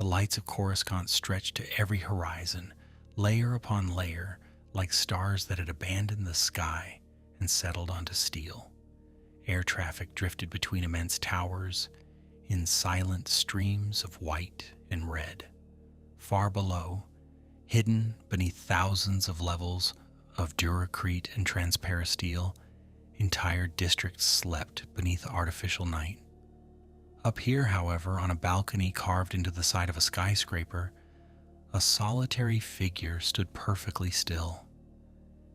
lights of Coruscant stretched to every horizon, layer upon layer, like stars that had abandoned the sky and settled onto steel. Air traffic drifted between immense towers in silent streams of white and red. Far below, hidden beneath thousands of levels of duracrete and transparasteel, entire districts slept beneath artificial night. Up here, however, on a balcony carved into the side of a skyscraper, a solitary figure stood perfectly still.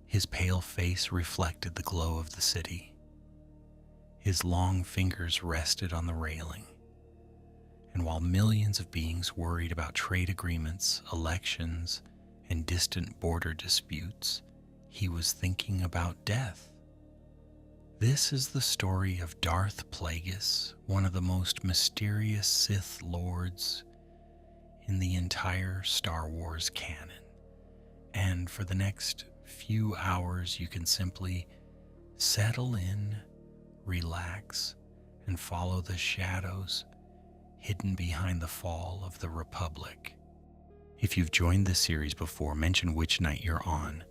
His pale face reflected the glow of the city. His long fingers rested on the railing. And while millions of beings worried about trade agreements, elections, and distant border disputes, he was thinking about death. This is the story of Darth Plagueis, one of the most mysterious Sith Lords in the entire Star Wars canon. And for the next few hours, you can simply settle in, relax, and follow the shadows hidden behind the fall of the Republic. If you've joined this series before, mention which night you're on.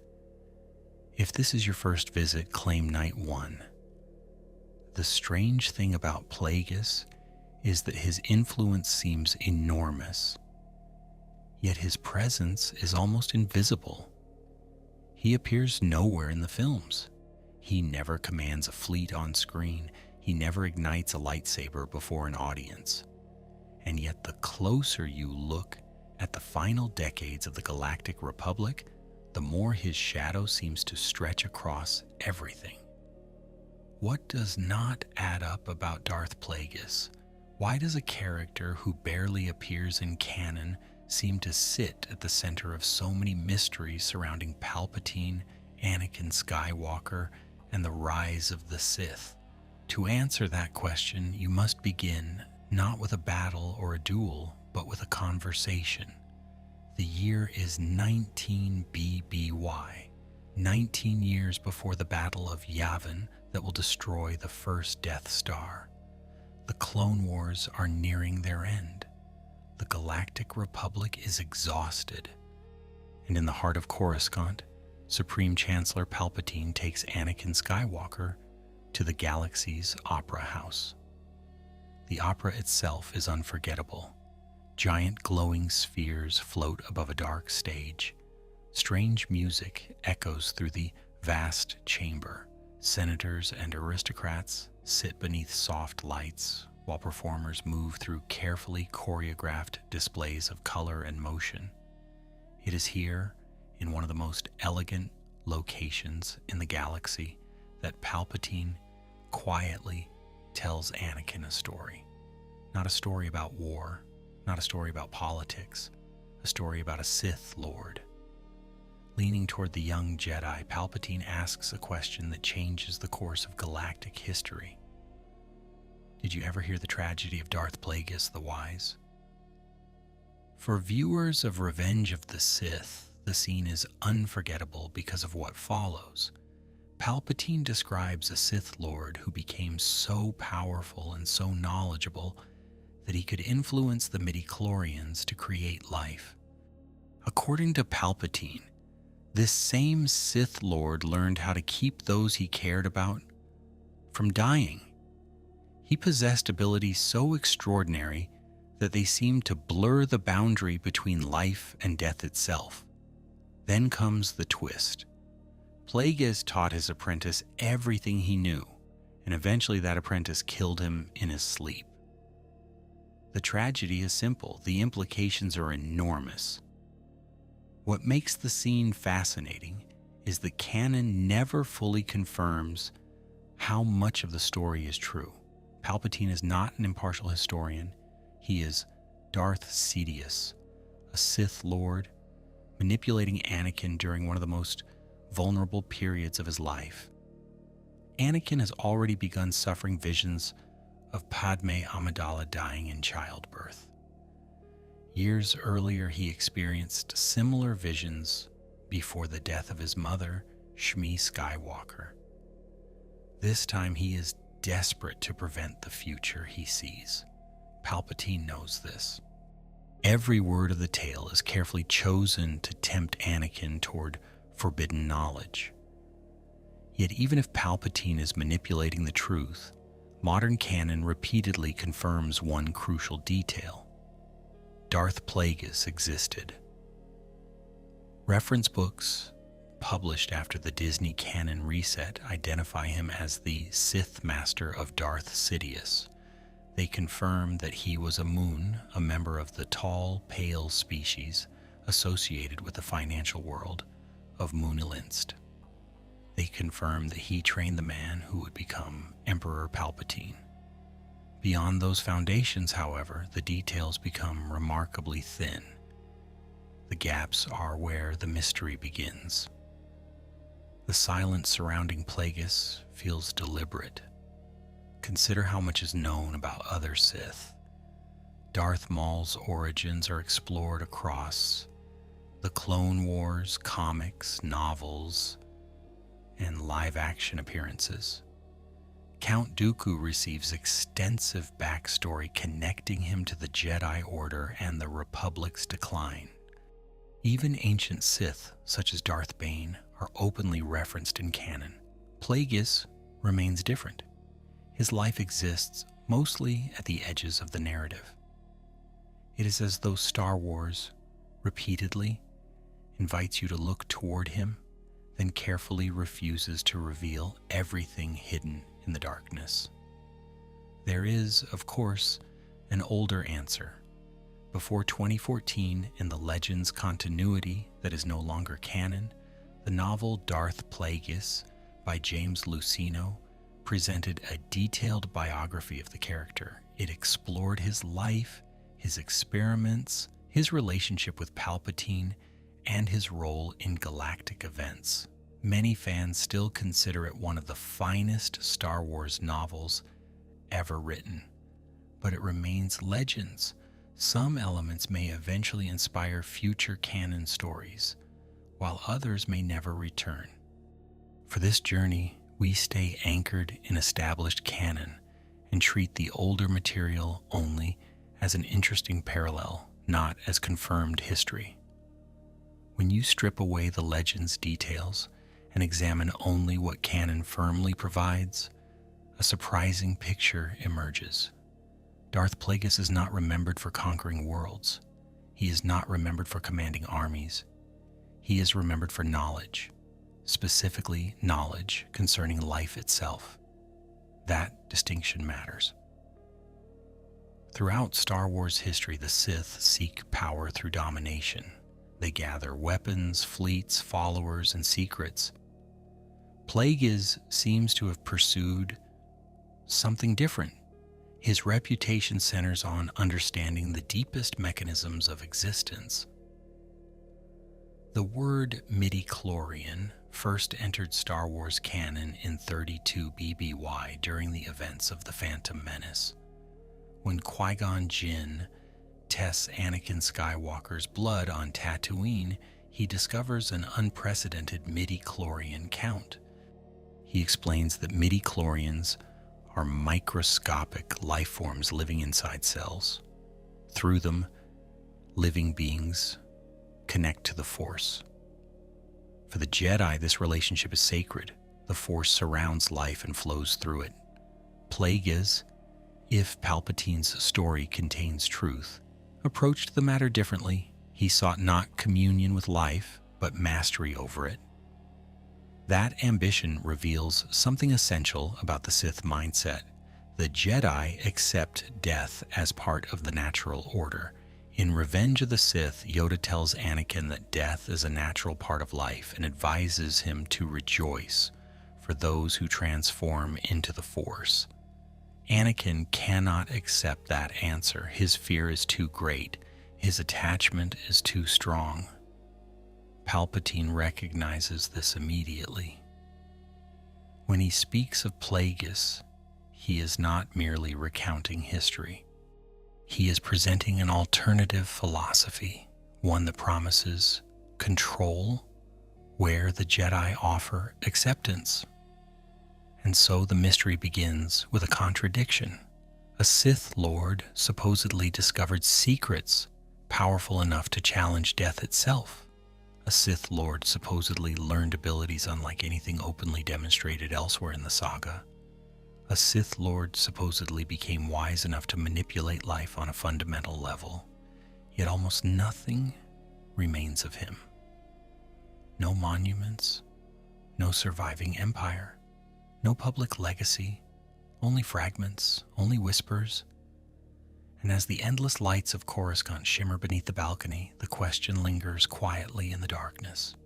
If this is your first visit, claim Night 1. The strange thing about Plagueis is that his influence seems enormous, yet his presence is almost invisible. He appears nowhere in the films. He never commands a fleet on screen. He never ignites a lightsaber before an audience. And yet the closer you look at the final decades of the Galactic Republic, the more his shadow seems to stretch across everything. What does not add up about Darth Plagueis? Why does a character who barely appears in canon seem to sit at the center of so many mysteries surrounding Palpatine, Anakin Skywalker, and the rise of the Sith? To answer that question, you must begin not with a battle or a duel, but with a conversation. The year is 19 BBY, 19 years before the Battle of Yavin that will destroy the first Death Star. The Clone Wars are nearing their end. The Galactic Republic is exhausted. And in the heart of Coruscant, Supreme Chancellor Palpatine takes Anakin Skywalker to the galaxy's Opera House. The opera itself is unforgettable. Giant glowing spheres float above a dark stage. Strange music echoes through the vast chamber. Senators and aristocrats sit beneath soft lights while performers move through carefully choreographed displays of color and motion. It is here, in one of the most elegant locations in the galaxy, that Palpatine quietly tells Anakin a story. Not a story about war, not a story about politics, a story about a Sith Lord. Leaning toward the young Jedi, Palpatine asks a question that changes the course of galactic history. Did you ever hear the tragedy of Darth Plagueis the Wise? For viewers of Revenge of the Sith, the scene is unforgettable because of what follows. Palpatine describes a Sith Lord who became so powerful and so knowledgeable that he could influence the midichlorians to create life. According to Palpatine, this same Sith Lord learned how to keep those he cared about from dying. He possessed abilities so extraordinary that they seemed to blur the boundary between life and death itself. Then comes the twist. Plagueis taught his apprentice everything he knew, and eventually that apprentice killed him in his sleep. The tragedy is simple. The implications are enormous. What makes the scene fascinating is that canon never fully confirms how much of the story is true. Palpatine is not an impartial historian. He is Darth Sidious, a Sith Lord, manipulating Anakin during one of the most vulnerable periods of his life. Anakin has already begun suffering visions of Padme Amidala dying in childbirth. Years earlier, he experienced similar visions before the death of his mother, Shmi Skywalker. This time, he is desperate to prevent the future he sees. Palpatine knows this. Every word of the tale is carefully chosen to tempt Anakin toward forbidden knowledge. Yet even if Palpatine is manipulating the truth, modern canon repeatedly confirms one crucial detail. Darth Plagueis existed. Reference books published after the Disney canon reset identify him as the Sith Master of Darth Sidious. They confirm that he was a Moon, a member of the tall, pale species associated with the financial world of Moonilinst. They confirm that he trained the man who would become Emperor Palpatine. Beyond those foundations, however, the details become remarkably thin. The gaps are where the mystery begins. The silence surrounding Plagueis feels deliberate. Consider how much is known about other Sith. Darth Maul's origins are explored across the Clone Wars, comics, novels, and live-action appearances. Count Dooku receives extensive backstory connecting him to the Jedi Order and the Republic's decline. Even ancient Sith, such as Darth Bane, are openly referenced in canon. Plagueis remains different. His life exists mostly at the edges of the narrative. It is as though Star Wars repeatedly invites you to look toward him, then carefully refuses to reveal everything hidden in the darkness. There is, of course, an older answer. Before 2014, in the Legends continuity that is no longer canon, the novel Darth Plagueis by James Luceno presented a detailed biography of the character. It explored his life, his experiments, his relationship with Palpatine, and his role in galactic events. Many fans still consider it one of the finest Star Wars novels ever written, but it remains Legends. Some elements may eventually inspire future canon stories, while others may never return. For this journey, we stay anchored in established canon and treat the older material only as an interesting parallel, not as confirmed history. When you strip away the Legends details and examine only what canon firmly provides, a surprising picture emerges. Darth Plagueis is not remembered for conquering worlds. He is not remembered for commanding armies. He is remembered for knowledge, specifically knowledge concerning life itself. That distinction matters. Throughout Star Wars history, the Sith seek power through domination. They gather weapons, fleets, followers, and secrets. Plagueis seems to have pursued something different. His reputation centers on understanding the deepest mechanisms of existence. The word midi-chlorian first entered Star Wars canon in 32 BBY during the events of The Phantom Menace. When Qui-Gon Jinn tests Anakin Skywalker's blood on Tatooine, he discovers an unprecedented midi-chlorian count. He explains that midi-chlorians are microscopic life forms living inside cells. Through them, living beings connect to the Force. For the Jedi, this relationship is sacred. The Force surrounds life and flows through it. Plagueis, if Palpatine's story contains truth, approached the matter differently. He sought not communion with life, but mastery over it. That ambition reveals something essential about the Sith mindset. The Jedi accept death as part of the natural order. In Revenge of the Sith, Yoda tells Anakin that death is a natural part of life and advises him to rejoice for those who transform into the Force. Anakin cannot accept that answer. His fear is too great. His attachment is too strong. Palpatine recognizes this immediately. When he speaks of Plagueis, he is not merely recounting history. He is presenting an alternative philosophy, one that promises control where the Jedi offer acceptance. And so the mystery begins with a contradiction. A Sith Lord supposedly discovered secrets powerful enough to challenge death itself. A Sith Lord supposedly learned abilities unlike anything openly demonstrated elsewhere in the saga. A Sith Lord supposedly became wise enough to manipulate life on a fundamental level, yet almost nothing remains of him. No monuments, no surviving empire, no public legacy, only fragments, only whispers. And as the endless lights of Coruscant shimmer beneath the balcony, the question lingers quietly in the darkness.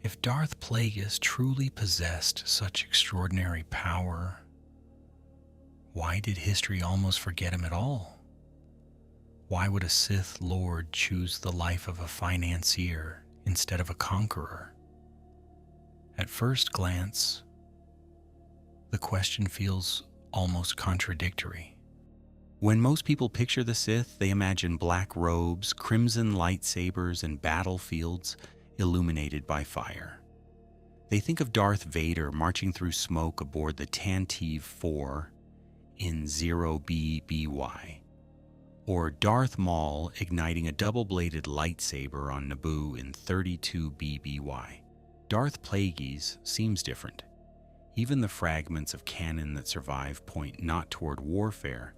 If Darth Plagueis truly possessed such extraordinary power, why did history almost forget him at all? Why would a Sith Lord choose the life of a financier instead of a conqueror? At first glance, the question feels almost contradictory. When most people picture the Sith, they imagine black robes, crimson lightsabers, and battlefields illuminated by fire. They think of Darth Vader marching through smoke aboard the Tantive 4 in 0BBY, or Darth Maul igniting a double-bladed lightsaber on Naboo in 32BBY. Darth Plagueis seems different. Even the fragments of canon that survive point not toward warfare,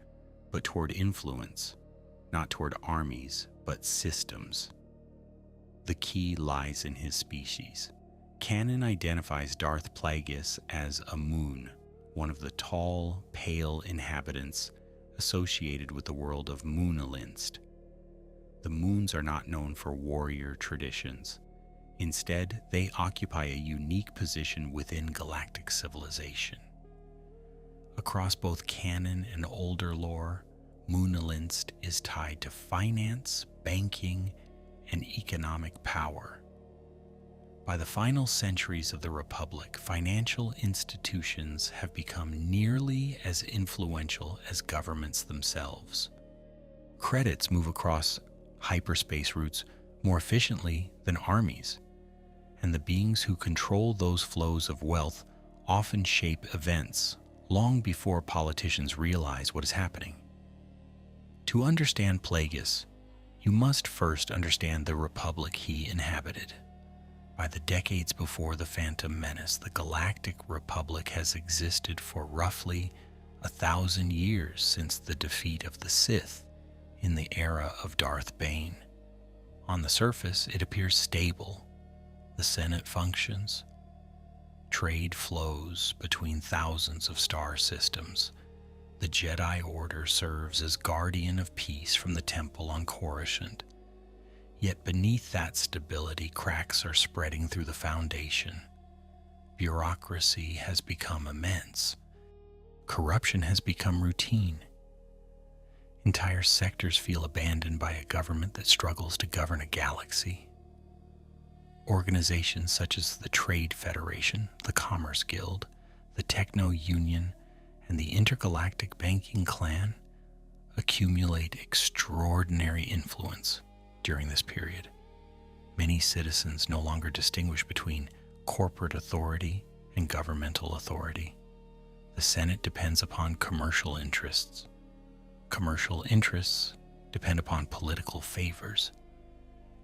but toward influence, not toward armies, but systems. The key lies in his species. Canon identifies Darth Plagueis as a moon, one of the tall, pale inhabitants associated with the world of Moonalinst. The moons are not known for warrior traditions. Instead, they occupy a unique position within galactic civilization. Across both canon and older lore, Moonalinst is tied to finance, banking, and economic power. By the final centuries of the Republic, financial institutions have become nearly as influential as governments themselves. Credits move across hyperspace routes more efficiently than armies, and the beings who control those flows of wealth often shape events long before politicians realize what is happening. To understand Plagueis, you must first understand the Republic he inhabited. By the decades before the Phantom Menace, the Galactic Republic has existed for roughly 1,000 years since the defeat of the Sith in the era of Darth Bane. On the surface, it appears stable. The Senate functions. Trade flows between thousands of star systems. The Jedi Order serves as guardian of peace from the temple on Coruscant. Yet beneath that stability, cracks are spreading through the foundation. Bureaucracy has become immense. Corruption has become routine. Entire sectors feel abandoned by a government that struggles to govern a galaxy. Organizations such as the Trade Federation, the Commerce Guild, the Techno Union, and the Intergalactic Banking Clan accumulate extraordinary influence during this period. Many citizens no longer distinguish between corporate authority and governmental authority. The Senate depends upon commercial interests. Commercial interests depend upon political favors.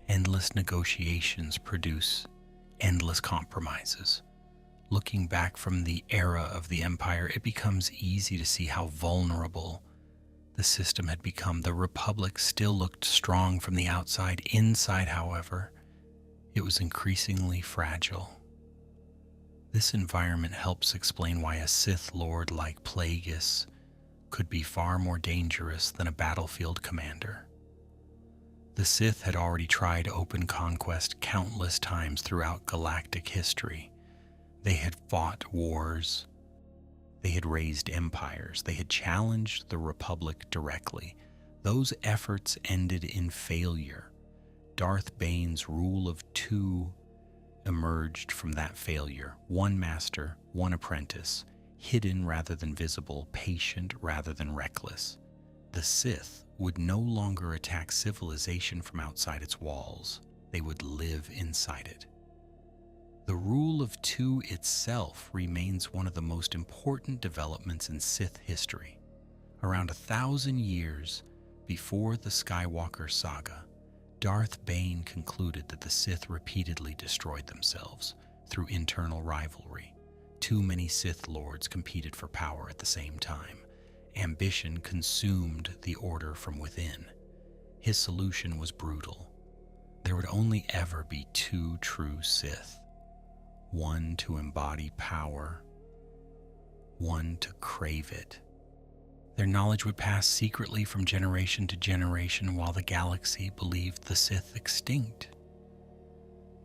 Endless negotiations produce endless compromises. Looking back from the era of the Empire, it becomes easy to see how vulnerable the system had become. The Republic still looked strong from the outside. Inside, however, it was increasingly fragile. This environment helps explain why a Sith Lord like Plagueis could be far more dangerous than a battlefield commander. The Sith had already tried open conquest countless times throughout galactic history. They had fought wars. They had raised empires. They had challenged the Republic directly. Those efforts ended in failure. Darth Bane's rule of two emerged from that failure. One master, one apprentice, hidden rather than visible, patient rather than reckless. The Sith would no longer attack civilization from outside its walls. They would live inside it. The rule of two itself remains one of the most important developments in Sith history. Around 1,000 years Before the Skywalker saga, Darth Bane concluded that the Sith repeatedly destroyed themselves through internal rivalry. Too many Sith lords competed for power at the same time. Ambition consumed the order from within. His solution was brutal. There would only ever be two true Sith, one to embody power, one to crave it. Their knowledge would pass secretly from generation to generation while the galaxy believed the Sith extinct.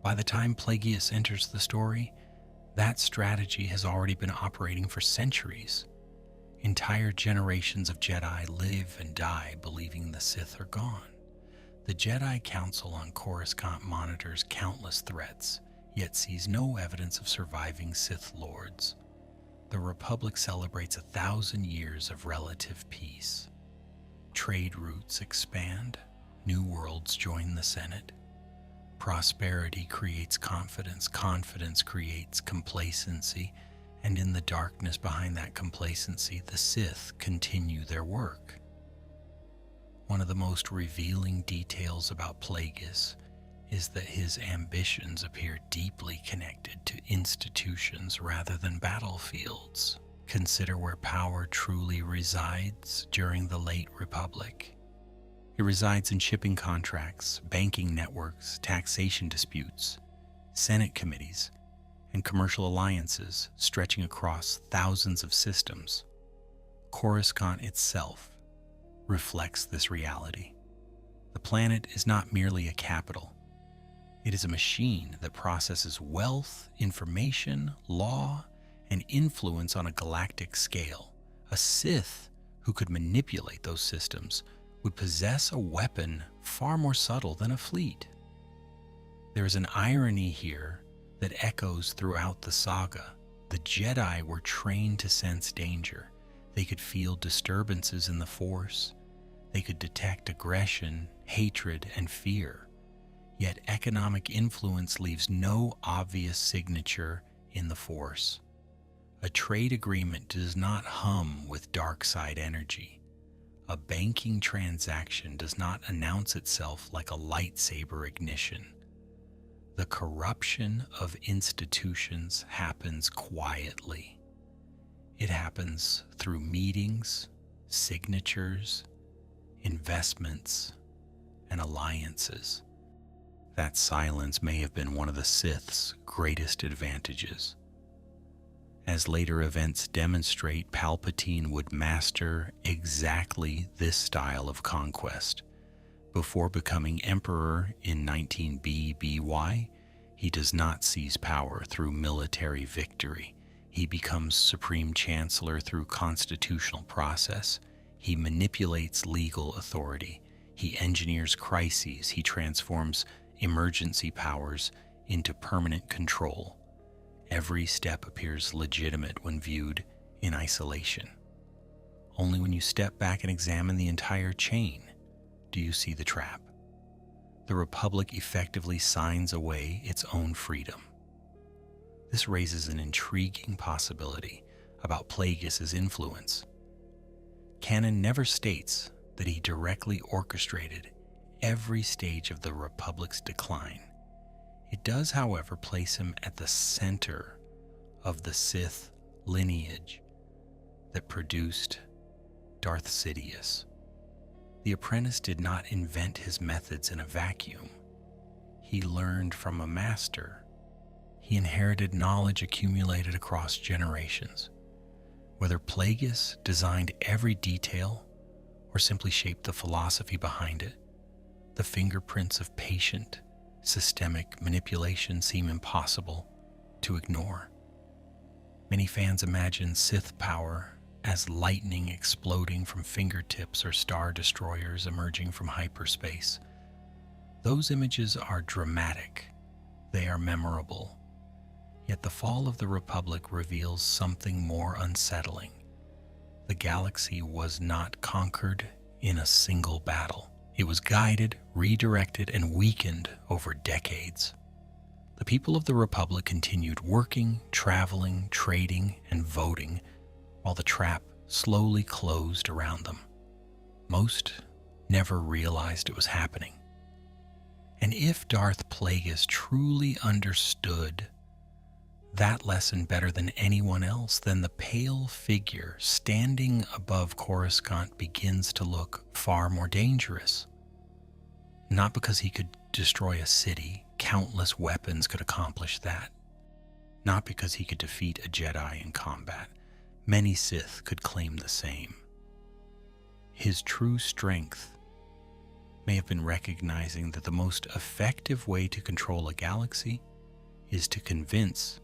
By the time Plagueis enters the story, that strategy has already been operating for centuries. Entire generations of Jedi live and die believing the Sith are gone. The Jedi Council on Coruscant monitors countless threats, yet sees no evidence of surviving Sith lords. The Republic celebrates 1,000 years of relative peace. Trade routes expand, new worlds join the Senate. Prosperity creates confidence, confidence creates complacency, and in the darkness behind that complacency, the Sith continue their work. One of the most revealing details about Plagueis is that his ambitions appear deeply connected to institutions rather than battlefields. Consider where power truly resides during the late Republic. It resides in shipping contracts, banking networks, taxation disputes, Senate committees, and commercial alliances stretching across thousands of systems. Coruscant itself reflects this reality. The planet is not merely a capital. It is a machine that processes wealth, information, law, and influence on a galactic scale. A Sith who could manipulate those systems would possess a weapon far more subtle than a fleet. There is an irony here that echoes throughout the saga. The Jedi were trained to sense danger. They could feel disturbances in the Force. They could detect aggression, hatred, and fear. Yet economic influence leaves no obvious signature in the Force. A trade agreement does not hum with dark side energy. A banking transaction does not announce itself like a lightsaber ignition. The corruption of institutions happens quietly. It happens through meetings, signatures, investments, and alliances. That silence may have been one of the Sith's greatest advantages. As later events demonstrate, Palpatine would master exactly this style of conquest. Before becoming Emperor in 19 BBY, he does not seize power through military victory. He becomes Supreme Chancellor through constitutional process. He manipulates legal authority. He engineers crises. He transforms emergency powers into permanent control. Every step appears legitimate when viewed in isolation. Only when you step back and examine the entire chain do you see the trap. The Republic effectively signs away its own freedom. This raises an intriguing possibility about Plagueis' influence. Canon never states that he directly orchestrated every stage of the Republic's decline. It does, however, place him at the center of the Sith lineage that produced Darth Sidious. The apprentice did not invent his methods in a vacuum. He learned from a master. He inherited knowledge accumulated across generations. Whether Plagueis designed every detail or simply shaped the philosophy behind it, the fingerprints of patient, systemic manipulation seem impossible to ignore. Many fans imagine Sith power as lightning exploding from fingertips or star destroyers emerging from hyperspace. Those images are dramatic. They are memorable. Yet the fall of the Republic reveals something more unsettling. The galaxy was not conquered in a single battle. It was guided, redirected, and weakened over decades. The people of the Republic continued working, traveling, trading, and voting, while the trap slowly closed around them. Most never realized it was happening. And if Darth Plagueis truly understood that lesson better than anyone else, then the pale figure standing above Coruscant begins to look far more dangerous. Not because he could destroy a city, countless weapons could accomplish that. Not because he could defeat a Jedi in combat, many Sith could claim the same. His true strength may have been recognizing that the most effective way to control a galaxy is to convince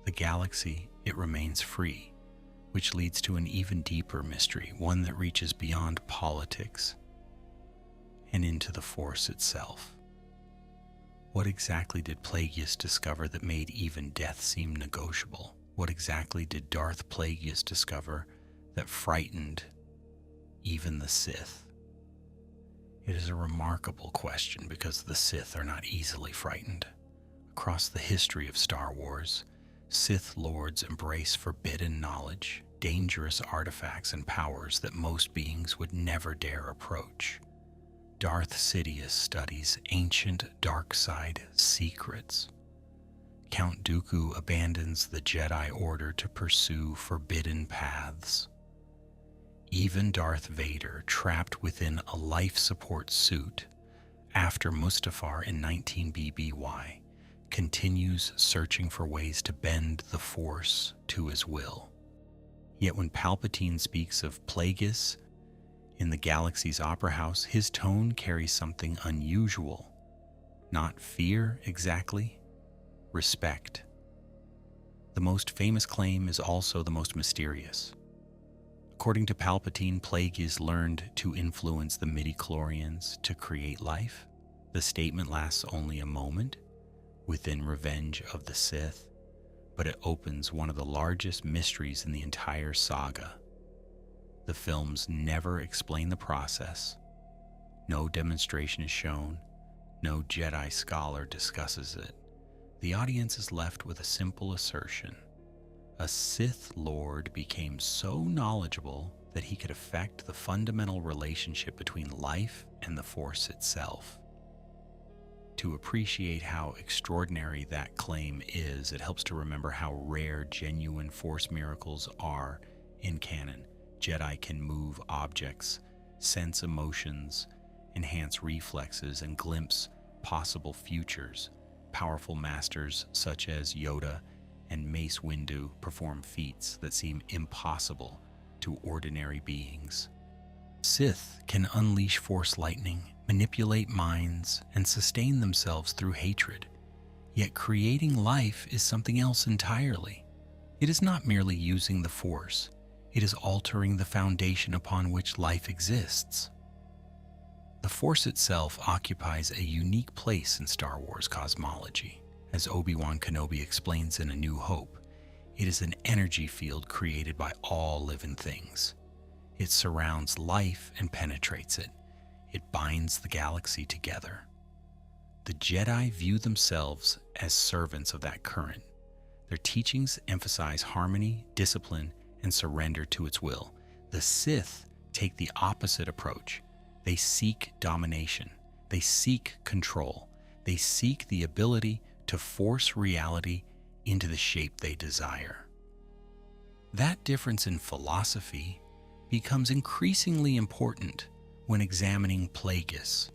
the galaxy it remains free, which leads to an even deeper mystery, one that reaches beyond politics and into the Force itself. What exactly did Plagueis discover that made even death seem negotiable? What exactly did Darth Plagueis discover that frightened even the Sith? It is a remarkable question because the Sith are not easily frightened. Across the history of Star Wars, Sith Lords embrace forbidden knowledge, dangerous artifacts and powers that most beings would never dare approach. Darth Sidious studies ancient dark side secrets. Count Dooku abandons the Jedi Order to pursue forbidden paths. Even Darth Vader, trapped within a life support suit after Mustafar in 19 BBY, continues searching for ways to bend the Force to his will. Yet when Palpatine speaks of Plagueis in the galaxy's opera house, his tone carries something unusual. Not fear exactly, respect. The most famous claim is also the most mysterious. According to Palpatine, Plagueis learned to influence the midichlorians to create life. The statement lasts only a moment within Revenge of the Sith, but it opens one of the largest mysteries in the entire saga. The films never explain the process. No demonstration is shown. No Jedi scholar discusses it. The audience is left with a simple assertion. A Sith Lord became so knowledgeable that he could affect the fundamental relationship between life and the Force itself. To appreciate how extraordinary that claim is, it helps to remember how rare genuine Force miracles are in canon. Jedi can move objects, sense emotions, enhance reflexes, and glimpse possible futures. Powerful masters such as Yoda and Mace Windu perform feats that seem impossible to ordinary beings. Sith can unleash Force lightning, manipulate minds, and sustain themselves through hatred. Yet creating life is something else entirely. It is not merely using the Force. It is altering the foundation upon which life exists. The Force itself occupies a unique place in Star Wars cosmology. As Obi-Wan Kenobi explains in A New Hope, it is an energy field created by all living things. It surrounds life and penetrates it. It binds the galaxy together. The Jedi view themselves as servants of that current. Their teachings emphasize harmony, discipline, and surrender to its will. The Sith take the opposite approach. They seek domination. They seek control. They seek the ability to force reality into the shape they desire. That difference in philosophy becomes increasingly important when examining Plagueis.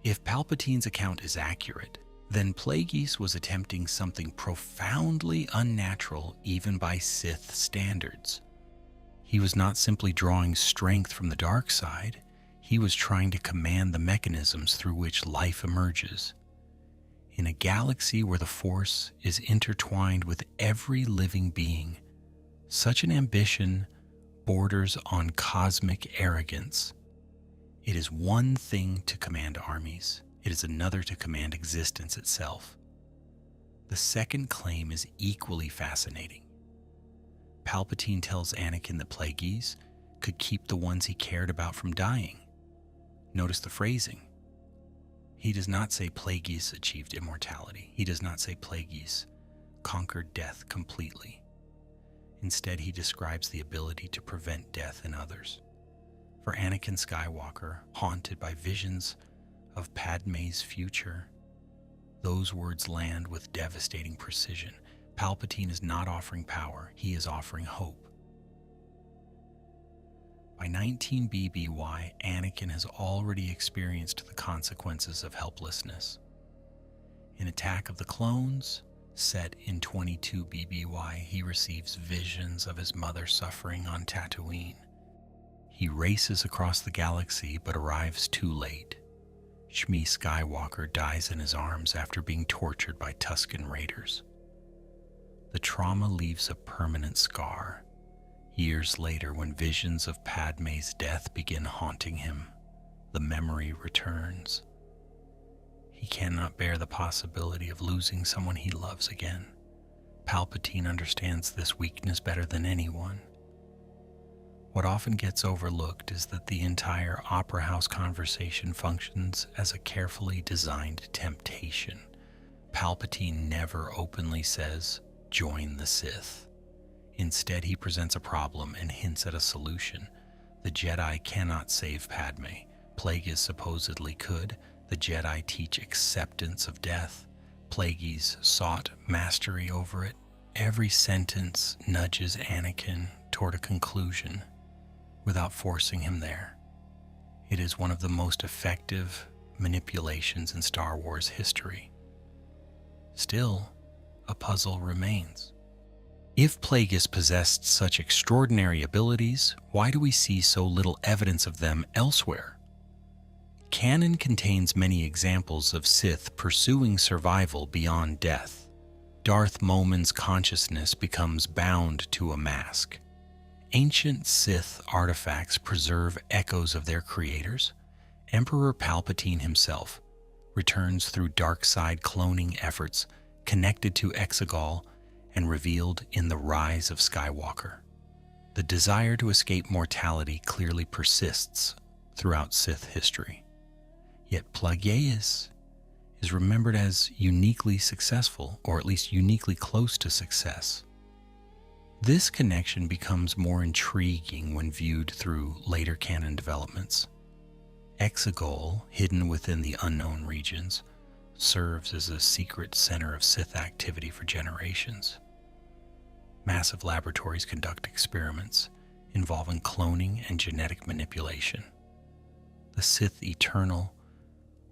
If Palpatine's account is accurate, then Plagueis was attempting something profoundly unnatural even by Sith standards. He was not simply drawing strength from the dark side, he was trying to command the mechanisms through which life emerges. In a galaxy where the Force is intertwined with every living being, such an ambition borders on cosmic arrogance. It is one thing to command armies. It is another to command existence itself. The second claim is equally fascinating. Palpatine tells Anakin that Plagueis could keep the ones he cared about from dying. Notice the phrasing. He does not say Plagueis achieved immortality. He does not say Plagueis conquered death completely. Instead, he describes the ability to prevent death in others. For Anakin Skywalker, haunted by visions of Padme's future, those words land with devastating precision. Palpatine is not offering power, he is offering hope. By 19 BBY, Anakin has already experienced the consequences of helplessness. In Attack of the Clones, set in 22 BBY, he receives visions of his mother suffering on Tatooine. He races across the galaxy but arrives too late. Shmi Skywalker dies in his arms after being tortured by Tusken Raiders. The trauma leaves a permanent scar. Years later, when visions of Padme's death begin haunting him, the memory returns. He cannot bear the possibility of losing someone he loves again. Palpatine understands this weakness better than anyone. What often gets overlooked is that the entire Opera House conversation functions as a carefully designed temptation. Palpatine never openly says, "Join the Sith." Instead, he presents a problem and hints at a solution. The Jedi cannot save Padme. Plagueis supposedly could. The Jedi teach acceptance of death. Plagueis sought mastery over it. Every sentence nudges Anakin toward a conclusion without forcing him there. It is one of the most effective manipulations in Star Wars history. Still, a puzzle remains. If Plagueis possessed such extraordinary abilities, why do we see so little evidence of them elsewhere? Canon contains many examples of Sith pursuing survival beyond death. Darth Momin's consciousness becomes bound to a mask. Ancient Sith artifacts preserve echoes of their creators. Emperor Palpatine himself returns through dark side cloning efforts connected to Exegol and revealed in the Rise of Skywalker. The desire to escape mortality clearly persists throughout Sith history. Yet Plagueis is remembered as uniquely successful, or at least uniquely close to success. This connection becomes more intriguing when viewed through later canon developments. Exegol, hidden within the unknown regions, serves as a secret center of Sith activity for generations. Massive laboratories conduct experiments involving cloning and genetic manipulation. The Sith Eternal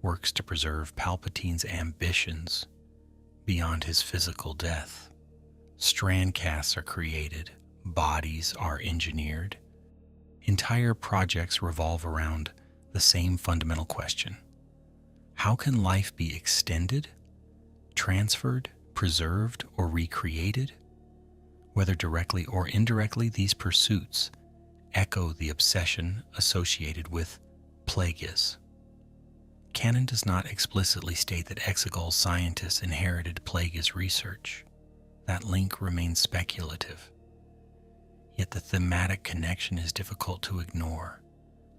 works to preserve Palpatine's ambitions beyond his physical death. Strand casts are created, bodies are engineered. Entire projects revolve around the same fundamental question: how can life be extended, transferred, preserved, or recreated? Whether directly or indirectly, these pursuits echo the obsession associated with Plagueis. Canon does not explicitly state that Exegol scientists inherited Plagueis research. That link remains speculative. Yet the thematic connection is difficult to ignore.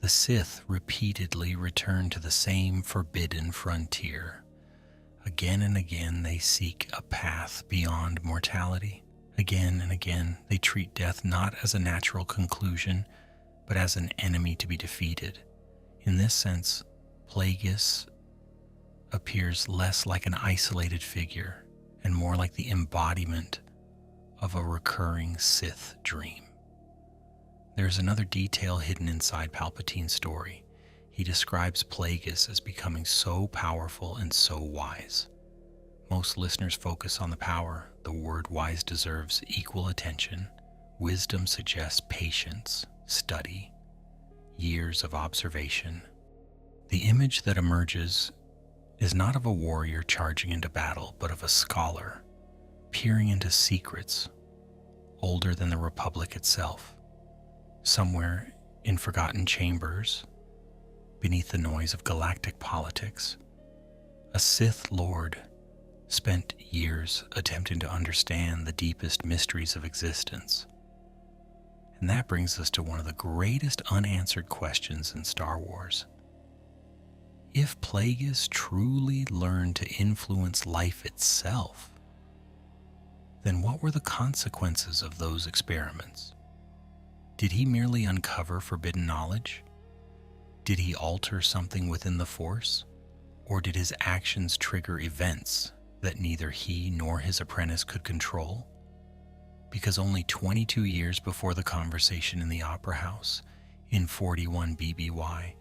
The Sith repeatedly return to the same forbidden frontier. Again and again they seek a path beyond mortality. Again and again they treat death not as a natural conclusion, but as an enemy to be defeated. In this sense, Plagueis appears less like an isolated figure and more like the embodiment of a recurring Sith dream. There is another detail hidden inside Palpatine's story. He describes Plagueis as becoming so powerful and so wise. Most listeners focus on the power. The word wise deserves equal attention. Wisdom suggests patience, study, years of observation. The image that emerges is not of a warrior charging into battle, but of a scholar peering into secrets older than the Republic itself. Somewhere in forgotten chambers, beneath the noise of galactic politics, a Sith Lord spent years attempting to understand the deepest mysteries of existence. And that brings us to one of the greatest unanswered questions in Star Wars. If Plagueis truly learned to influence life itself, then what were the consequences of those experiments? Did he merely uncover forbidden knowledge, Did he alter something within the Force? Or did his actions trigger events that neither he nor his apprentice could control? Because only 22 years before the conversation in the Opera House, in 41 BBY,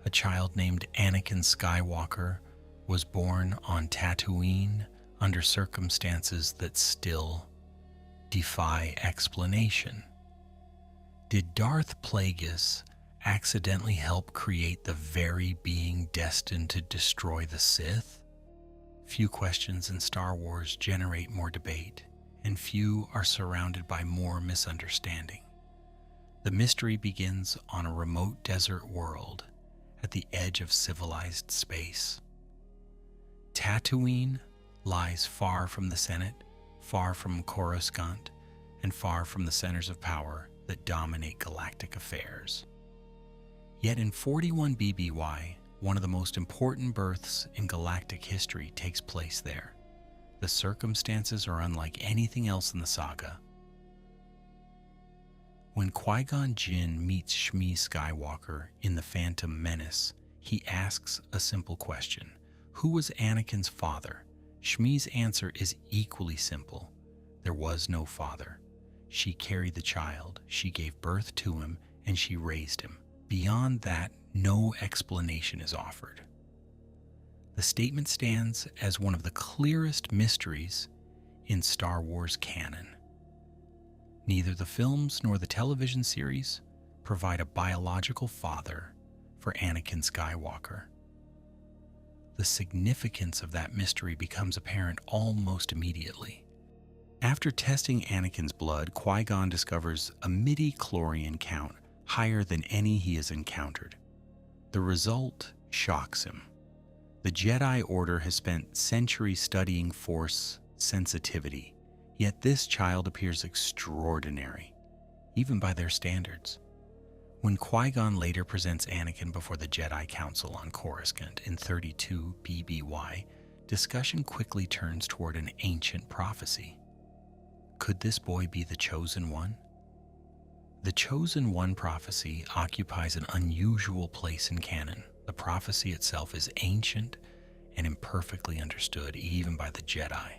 a child named Anakin Skywalker was born on Tatooine under circumstances that still defy explanation. Did Darth Plagueis accidentally help create the very being destined to destroy the Sith? Few questions in Star Wars generate more debate, and few are surrounded by more misunderstanding. The mystery begins on a remote desert world at the edge of civilized space. Tatooine lies far from the Senate, far from Coruscant, and far from the centers of power that dominate galactic affairs. Yet in 41 BBY, one of the most important births in galactic history takes place there. The circumstances are unlike anything else in the saga. When Qui-Gon Jinn meets Shmi Skywalker in The Phantom Menace, he asks a simple question. Who was Anakin's father? Shmi's answer is equally simple. There was no father. She carried the child, she gave birth to him, and she raised him. Beyond that, no explanation is offered. The statement stands as one of the clearest mysteries in Star Wars canon. Neither the films nor the television series provide a biological father for Anakin Skywalker. The significance of that mystery becomes apparent almost immediately. After testing Anakin's blood, Qui-Gon discovers a midi-chlorian count higher than any he has encountered. The result shocks him. The Jedi Order has spent centuries studying Force sensitivity, yet this child appears extraordinary, even by their standards. When Qui-Gon later presents Anakin before the Jedi Council on Coruscant in 32 BBY, discussion quickly turns toward an ancient prophecy. Could this boy be the Chosen One? The Chosen One prophecy occupies an unusual place in canon. The prophecy itself is ancient and imperfectly understood even by the Jedi.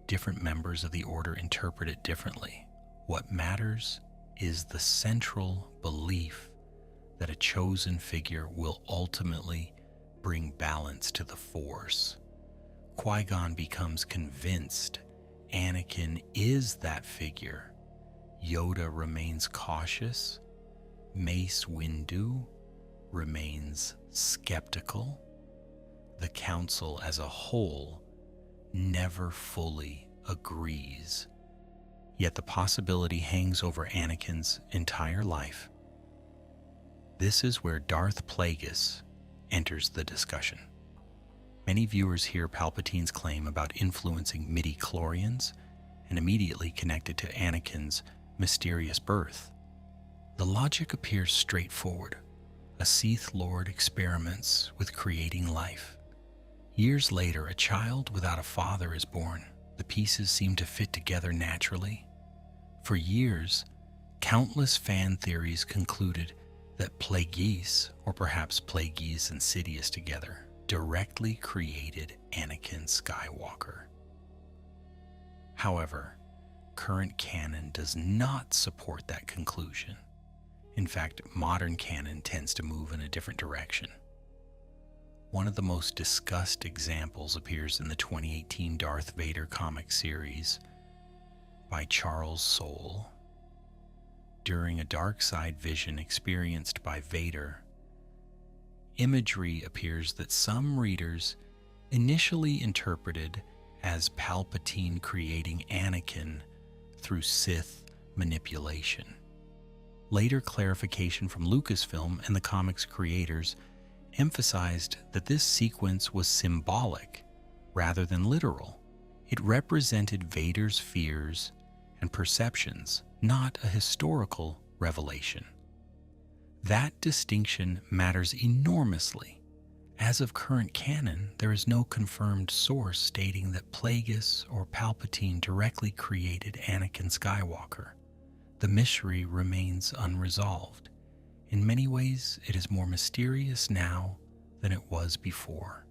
Different members of the Order interpret it differently. What matters is the central belief that a chosen figure will ultimately bring balance to the Force. Qui-Gon becomes convinced Anakin is that figure. Yoda remains cautious. Mace Windu remains skeptical. The Council as a whole never fully agrees. Yet the possibility hangs over Anakin's entire life. This is where Darth Plagueis enters the discussion. Many viewers hear Palpatine's claim about influencing midi-chlorians and immediately connect it to Anakin's mysterious birth. The logic appears straightforward. A Sith Lord experiments with creating life. Years later, a child without a father is born. The pieces seem to fit together naturally. For years, countless fan theories concluded that Plagueis, or perhaps Plagueis and Sidious together, directly created Anakin Skywalker. However, current canon does not support that conclusion. In fact, modern canon tends to move in a different direction. One of the most discussed examples appears in the 2018 Darth Vader comic series by Charles Soule. During a dark side vision experienced by Vader, imagery appears that some readers initially interpreted as Palpatine creating Anakin through Sith manipulation. Later clarification from Lucasfilm and the comics creators emphasized that this sequence was symbolic rather than literal. It represented Vader's fears and perceptions, not a historical revelation. That distinction matters enormously. As of current canon, there is no confirmed source stating that Plagueis or Palpatine directly created Anakin Skywalker. The mystery remains unresolved. In many ways, it is more mysterious now than it was before.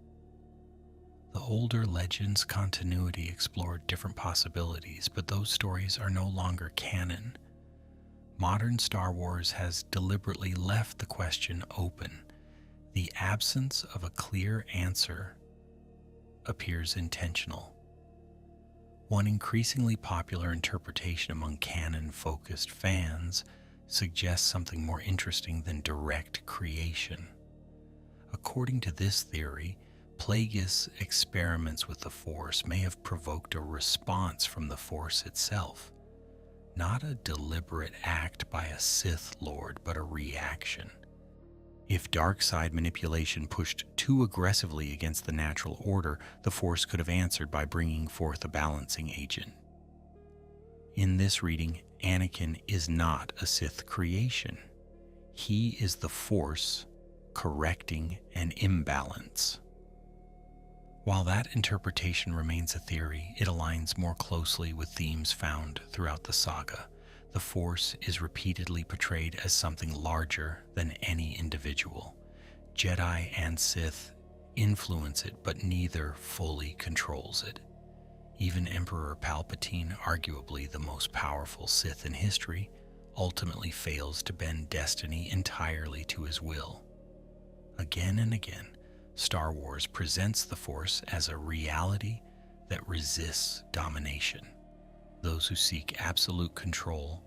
The older Legends continuity explored different possibilities, but those stories are no longer canon. Modern Star Wars has deliberately left the question open. The absence of a clear answer appears intentional. One increasingly popular interpretation among canon-focused fans suggests something more interesting than direct creation. According to this theory, Plagueis' experiments with the Force may have provoked a response from the Force itself, not a deliberate act by a Sith Lord, but a reaction. If dark side manipulation pushed too aggressively against the natural order, the Force could have answered by bringing forth a balancing agent. In this reading, Anakin is not a Sith creation. He is the Force correcting an imbalance. While that interpretation remains a theory, it aligns more closely with themes found throughout the saga. The Force is repeatedly portrayed as something larger than any individual. Jedi and Sith influence it, but neither fully controls it. Even Emperor Palpatine, arguably the most powerful Sith in history, ultimately fails to bend destiny entirely to his will. Again and again, Star Wars presents the Force as a reality that resists domination. Those who seek absolute control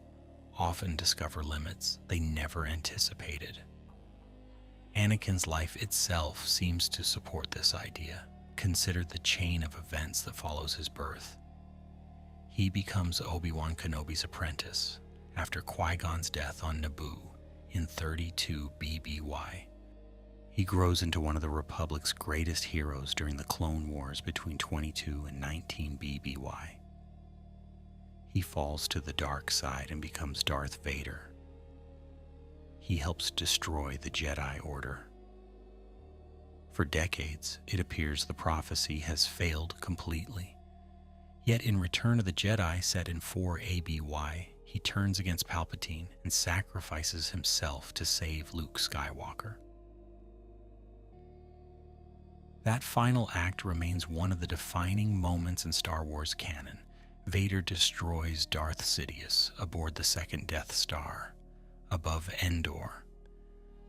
often discover limits they never anticipated. Anakin's life itself seems to support this idea. Consider the chain of events that follows his birth. He becomes Obi-Wan Kenobi's apprentice after Qui-Gon's death on Naboo in 32 BBY. He grows into one of the Republic's greatest heroes during the Clone Wars between 22 and 19 BBY. He falls to the dark side and becomes Darth Vader. He helps destroy the Jedi Order. For decades, it appears the prophecy has failed completely. Yet in Return of the Jedi, set in 4 ABY, he turns against Palpatine and sacrifices himself to save Luke Skywalker. That final act remains one of the defining moments in Star Wars canon. Vader destroys Darth Sidious aboard the second Death Star, above Endor.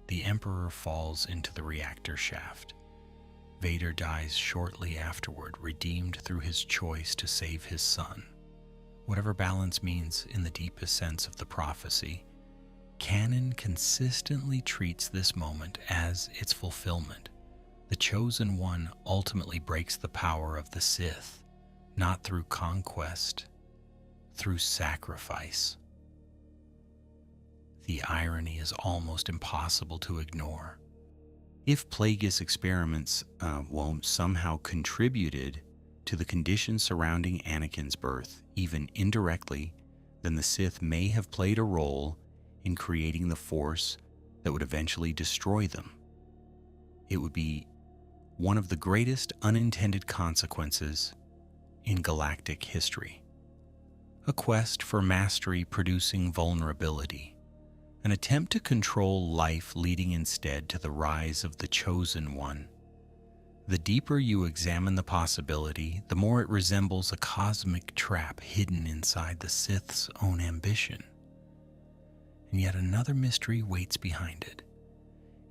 The Emperor falls into the reactor shaft. Vader dies shortly afterward, redeemed through his choice to save his son. Whatever balance means in the deepest sense of the prophecy, canon consistently treats this moment as its fulfillment. The Chosen One ultimately breaks the power of the Sith, not through conquest, through sacrifice. The irony is almost impossible to ignore. If Plagueis experiments somehow contributed to the conditions surrounding Anakin's birth, even indirectly, then the Sith may have played a role in creating the Force that would eventually destroy them. It would be one of the greatest unintended consequences in galactic history. A quest for mastery producing vulnerability. An attempt to control life leading instead to the rise of the Chosen One. The deeper you examine the possibility, the more it resembles a cosmic trap hidden inside the Sith's own ambition. And yet another mystery waits behind it.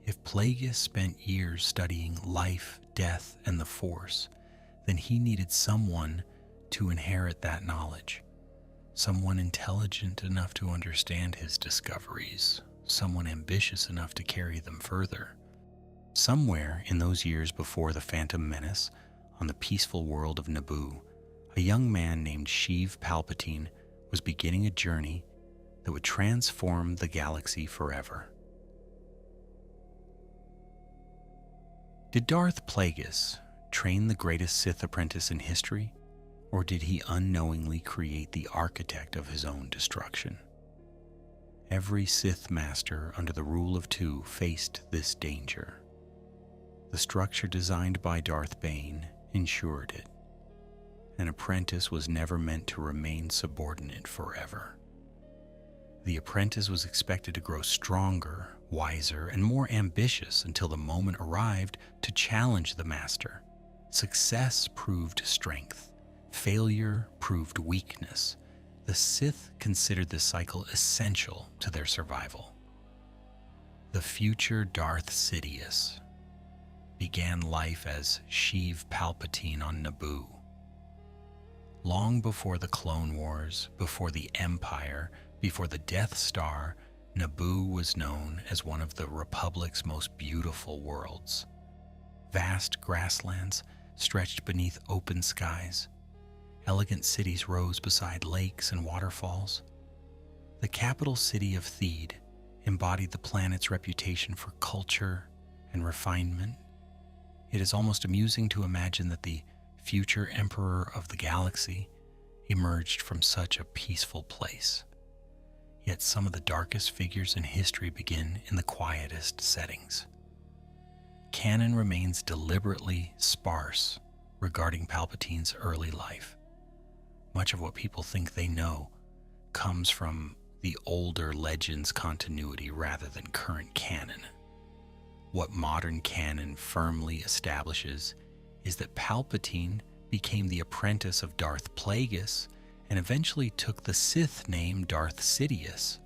If Plagueis spent years studying life, death, and the Force, then he needed someone to inherit that knowledge. Someone intelligent enough to understand his discoveries, someone ambitious enough to carry them further. Somewhere in those years before the Phantom Menace, on the peaceful world of Naboo, a young man named Sheev Palpatine was beginning a journey that would transform the galaxy forever. Did Darth Plagueis train the greatest Sith apprentice in history? Or did he unknowingly create the architect of his own destruction? Every Sith master under the rule of two faced this danger. The structure designed by Darth Bane ensured it. An apprentice was never meant to remain subordinate forever. The apprentice was expected to grow stronger, wiser, and more ambitious until the moment arrived to challenge the master. Success proved strength. Failure proved weakness. The Sith considered this cycle essential to their survival. The future Darth Sidious began life as Sheev Palpatine on Naboo. Long before the Clone Wars, before the Empire, before the Death Star, Naboo was known as one of the Republic's most beautiful worlds. Vast grasslands stretched beneath open skies. Elegant cities rose beside lakes and waterfalls. The capital city of Theed embodied the planet's reputation for culture and refinement. It is almost amusing to imagine that the future emperor of the galaxy emerged from such a peaceful place. Yet some of the darkest figures in history begin in the quietest settings. Canon remains deliberately sparse regarding Palpatine's early life. Much of what people think they know comes from the older Legends continuity rather than current canon. What modern canon firmly establishes is that Palpatine became the apprentice of Darth Plagueis and eventually took the Sith name Darth Sidious.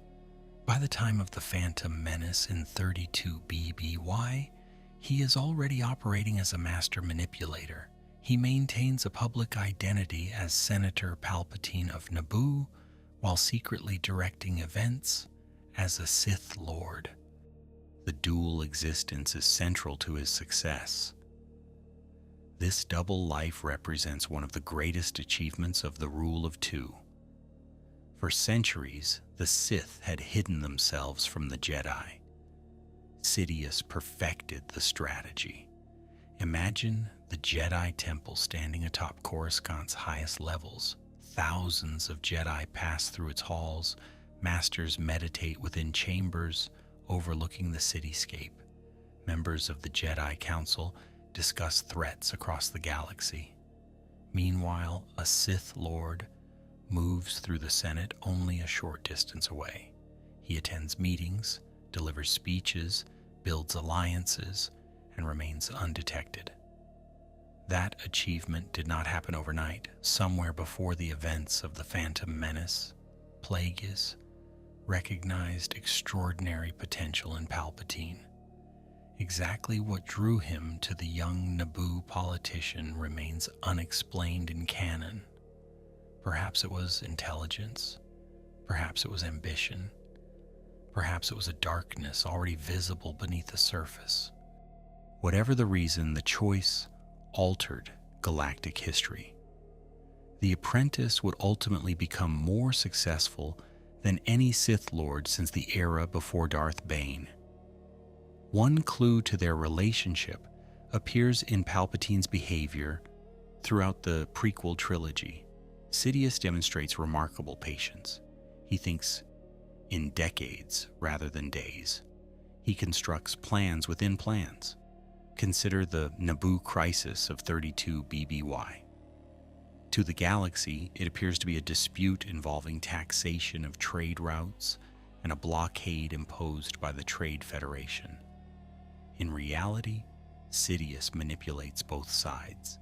By the time of the Phantom Menace in 32 BBY, he is already operating as a master manipulator. He maintains a public identity as Senator Palpatine of Naboo, while secretly directing events as a Sith Lord. The dual existence is central to his success. This double life represents one of the greatest achievements of the Rule of Two. For centuries, the Sith had hidden themselves from the Jedi. Sidious perfected the strategy. Imagine the Jedi Temple standing atop Coruscant's highest levels. Thousands of Jedi pass through its halls. Masters meditate within chambers overlooking the cityscape. Members of the Jedi Council discuss threats across the galaxy. Meanwhile, a Sith Lord moves through the Senate only a short distance away. He attends meetings, delivers speeches, builds alliances, and remains undetected. That achievement did not happen overnight. Somewhere before the events of the Phantom Menace, Plagueis recognized extraordinary potential in Palpatine. Exactly what drew him to the young Naboo politician remains unexplained in canon. Perhaps it was intelligence. Perhaps it was ambition. Perhaps it was a darkness already visible beneath the surface. Whatever the reason, the choice altered galactic history. The apprentice would ultimately become more successful than any Sith Lord since the era before Darth Bane. One clue to their relationship appears in Palpatine's behavior throughout the prequel trilogy. Sidious demonstrates remarkable patience. He thinks in decades rather than days. He constructs plans within plans. Consider the Naboo crisis of 32 BBY. To the galaxy, it appears to be a dispute involving taxation of trade routes and a blockade imposed by the Trade Federation. In reality, Sidious manipulates both sides.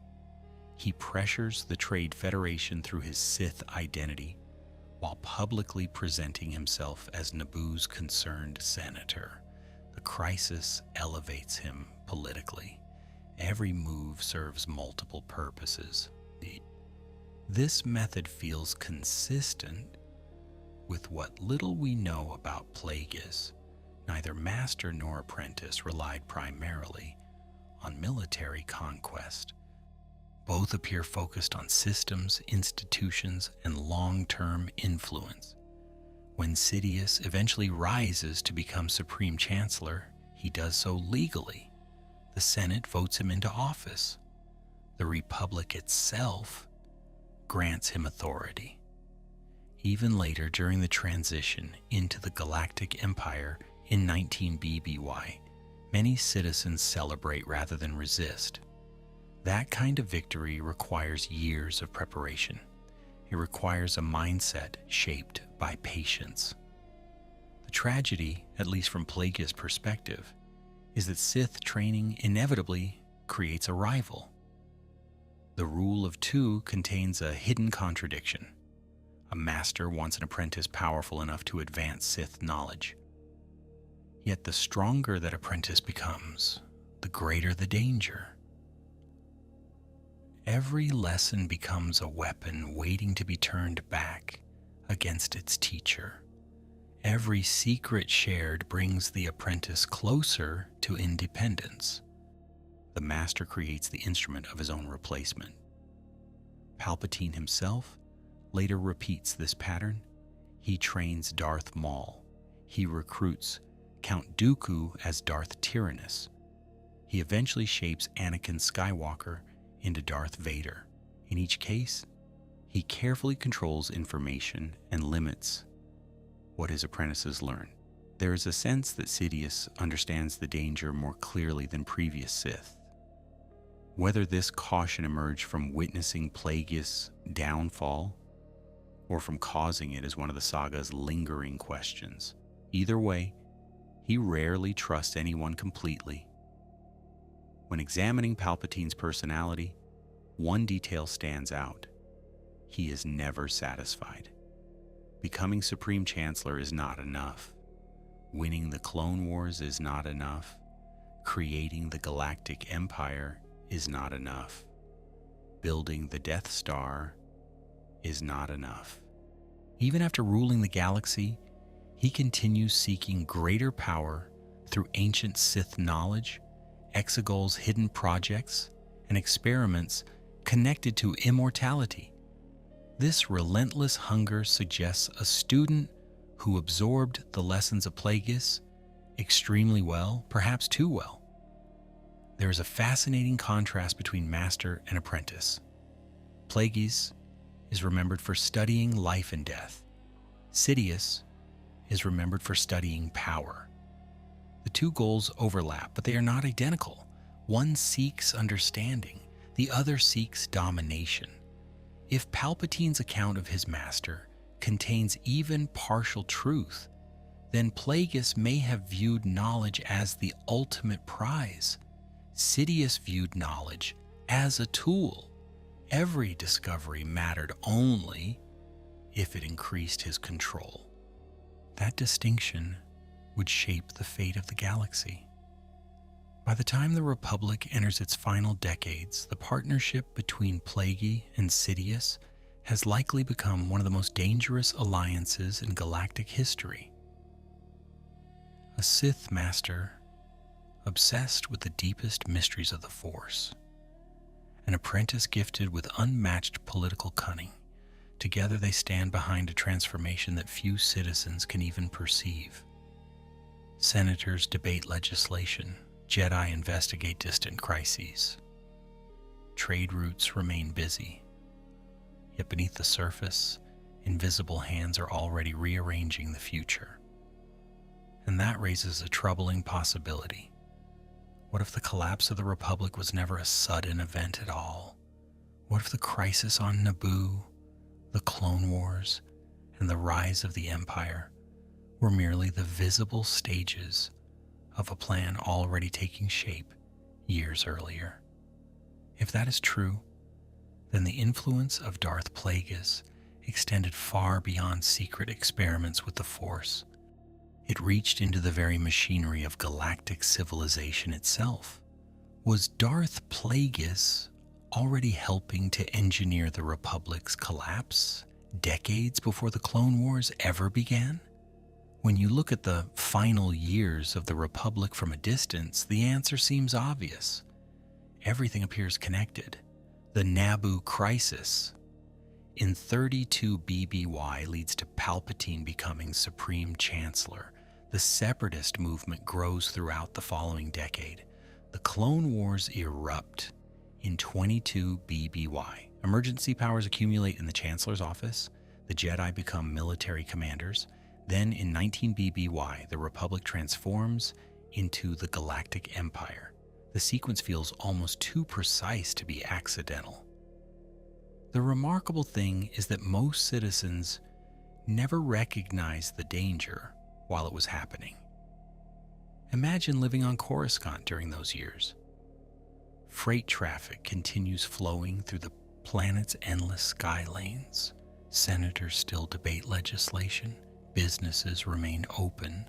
He pressures the Trade Federation through his Sith identity while publicly presenting himself as Naboo's concerned senator. The crisis elevates him politically. Every move serves multiple purposes. This method feels consistent with what little we know about Plagueis. Neither master nor apprentice relied primarily on military conquest. Both appear focused on systems, institutions, and long-term influence. When Sidious eventually rises to become Supreme Chancellor, he does so legally. The Senate votes him into office. The Republic itself grants him authority. Even later, during the transition into the Galactic Empire in 19 BBY, many citizens celebrate rather than resist. That kind of victory requires years of preparation. It requires a mindset shaped by patience. The tragedy, at least from Plagueis' perspective, is that Sith training inevitably creates a rival. The rule of two contains a hidden contradiction. A master wants an apprentice powerful enough to advance Sith knowledge. Yet the stronger that apprentice becomes, the greater the danger. Every lesson becomes a weapon waiting to be turned back against its teacher. Every secret shared brings the apprentice closer to independence. The master creates the instrument of his own replacement. Palpatine himself later repeats this pattern. He trains Darth Maul. He recruits Count Dooku as Darth Tyrannus. He eventually shapes Anakin Skywalker into Darth Vader. In each case, he carefully controls information and limits what his apprentices learn. There is a sense that Sidious understands the danger more clearly than previous Sith. Whether this caution emerged from witnessing Plagueis' downfall or from causing it is one of the saga's lingering questions. Either way, he rarely trusts anyone completely. When examining Palpatine's personality, one detail stands out. He is never satisfied. Becoming Supreme Chancellor is not enough. Winning the Clone Wars is not enough. Creating the Galactic Empire is not enough. Building the Death Star is not enough. Even after ruling the galaxy, he continues seeking greater power through ancient Sith knowledge, Exegol's hidden projects, and experiments connected to immortality. This relentless hunger suggests a student who absorbed the lessons of Plagueis extremely well, perhaps too well. There is a fascinating contrast between master and apprentice. Plagueis is remembered for studying life and death. Sidious is remembered for studying power. The two goals overlap, but they are not identical. One seeks understanding, the other seeks domination. If Palpatine's account of his master contains even partial truth, then Plagueis may have viewed knowledge as the ultimate prize. Sidious viewed knowledge as a tool. Every discovery mattered only if it increased his control. That distinction would shape the fate of the galaxy. By the time the Republic enters its final decades, the partnership between Plagueis and Sidious has likely become one of the most dangerous alliances in galactic history. A Sith master obsessed with the deepest mysteries of the Force, an apprentice gifted with unmatched political cunning. Together they stand behind a transformation that few citizens can even perceive. Senators debate legislation. Jedi investigate distant crises. Trade routes remain busy. Yet beneath the surface, invisible hands are already rearranging the future. And that raises a troubling possibility. What if the collapse of the Republic was never a sudden event at all? What if the crisis on Naboo, the Clone Wars, and the rise of the Empire were merely the visible stages of a plan already taking shape years earlier? If that is true, then the influence of Darth Plagueis extended far beyond secret experiments with the Force. It reached into the very machinery of galactic civilization itself. Was Darth Plagueis already helping to engineer the Republic's collapse decades before the Clone Wars ever began? When you look at the final years of the Republic from a distance, the answer seems obvious. Everything appears connected. The Naboo crisis in 32 BBY leads to Palpatine becoming Supreme Chancellor. The Separatist movement grows throughout the following decade. The Clone Wars erupt in 22 BBY. Emergency powers accumulate in the Chancellor's office. The Jedi become military commanders. Then in 19 BBY, the Republic transforms into the Galactic Empire. The sequence feels almost too precise to be accidental. The remarkable thing is that most citizens never recognize the danger while it was happening. Imagine living on Coruscant during those years. Freight traffic continues flowing through the planet's endless sky lanes. Senators still debate legislation. Businesses remain open.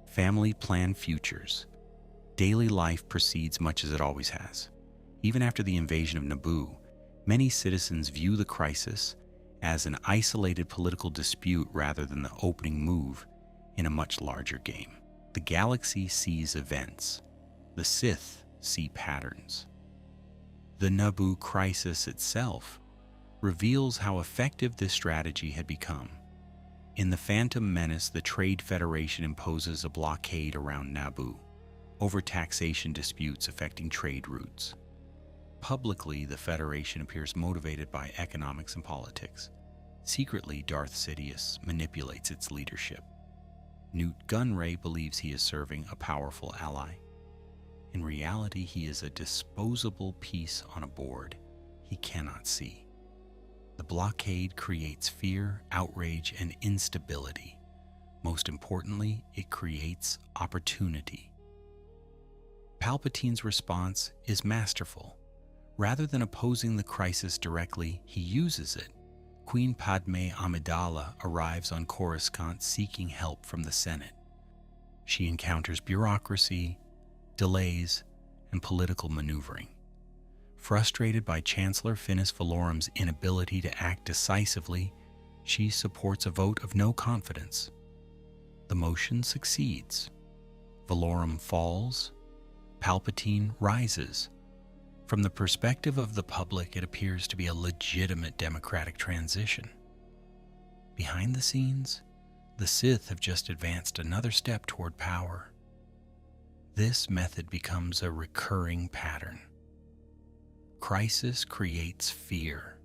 Family plan futures. Daily life proceeds much as it always has. Even after the invasion of Naboo, many citizens view the crisis as an isolated political dispute rather than the opening move in a much larger game. The galaxy sees events. The Sith see patterns. The Naboo crisis itself reveals how effective this strategy had become. In The Phantom Menace, the Trade Federation imposes a blockade around Naboo over taxation disputes affecting trade routes. Publicly, the Federation appears motivated by economics and politics. Secretly, Darth Sidious manipulates its leadership. Newt Gunray believes he is serving a powerful ally. In reality, he is a disposable piece on a board he cannot see. The blockade creates fear, outrage, and instability. Most importantly, it creates opportunity. Palpatine's response is masterful. Rather than opposing the crisis directly, he uses it. Queen Padme Amidala arrives on Coruscant seeking help from the Senate. She encounters bureaucracy, delays, and political maneuvering. Frustrated by Chancellor Finis Valorum's inability to act decisively, she supports a vote of no confidence. The motion succeeds. Valorum falls. Palpatine rises. From the perspective of the public, it appears to be a legitimate democratic transition. Behind the scenes, the Sith have just advanced another step toward power. This method becomes a recurring pattern. Crisis creates fear.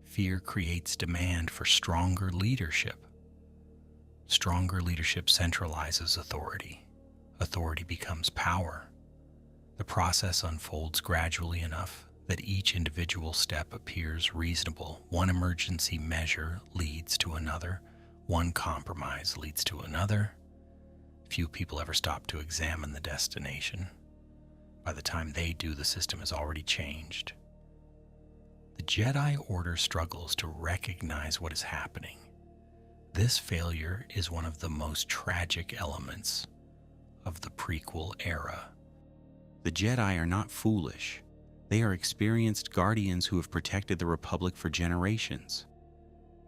Fear creates demand for stronger leadership. Stronger leadership centralizes authority. Authority becomes power. The process unfolds gradually enough that each individual step appears reasonable. One emergency measure leads to another. One compromise leads to another. Few people ever stop to examine the destination. By the time they do, the system has already changed. The Jedi Order struggles to recognize what is happening. This failure is one of the most tragic elements of the prequel era. The Jedi are not foolish. They are experienced guardians who have protected the Republic for generations.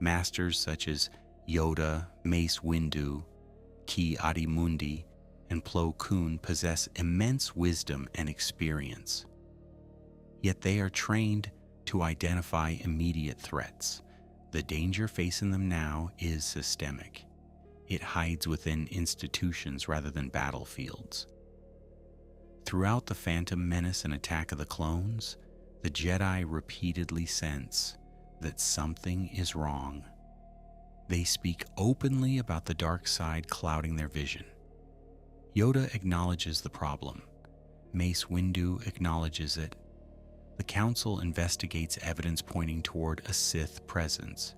Masters such as Yoda, Mace Windu, Ki-Adi-Mundi, and Plo Koon possess immense wisdom and experience. Yet they are trained to identify immediate threats. The danger facing them now is systemic. It hides within institutions rather than battlefields. Throughout The Phantom Menace and Attack of the Clones, the Jedi repeatedly sense that something is wrong. They speak openly about the dark side clouding their vision. Yoda acknowledges the problem. Mace Windu acknowledges it. The Council investigates evidence pointing toward a Sith presence.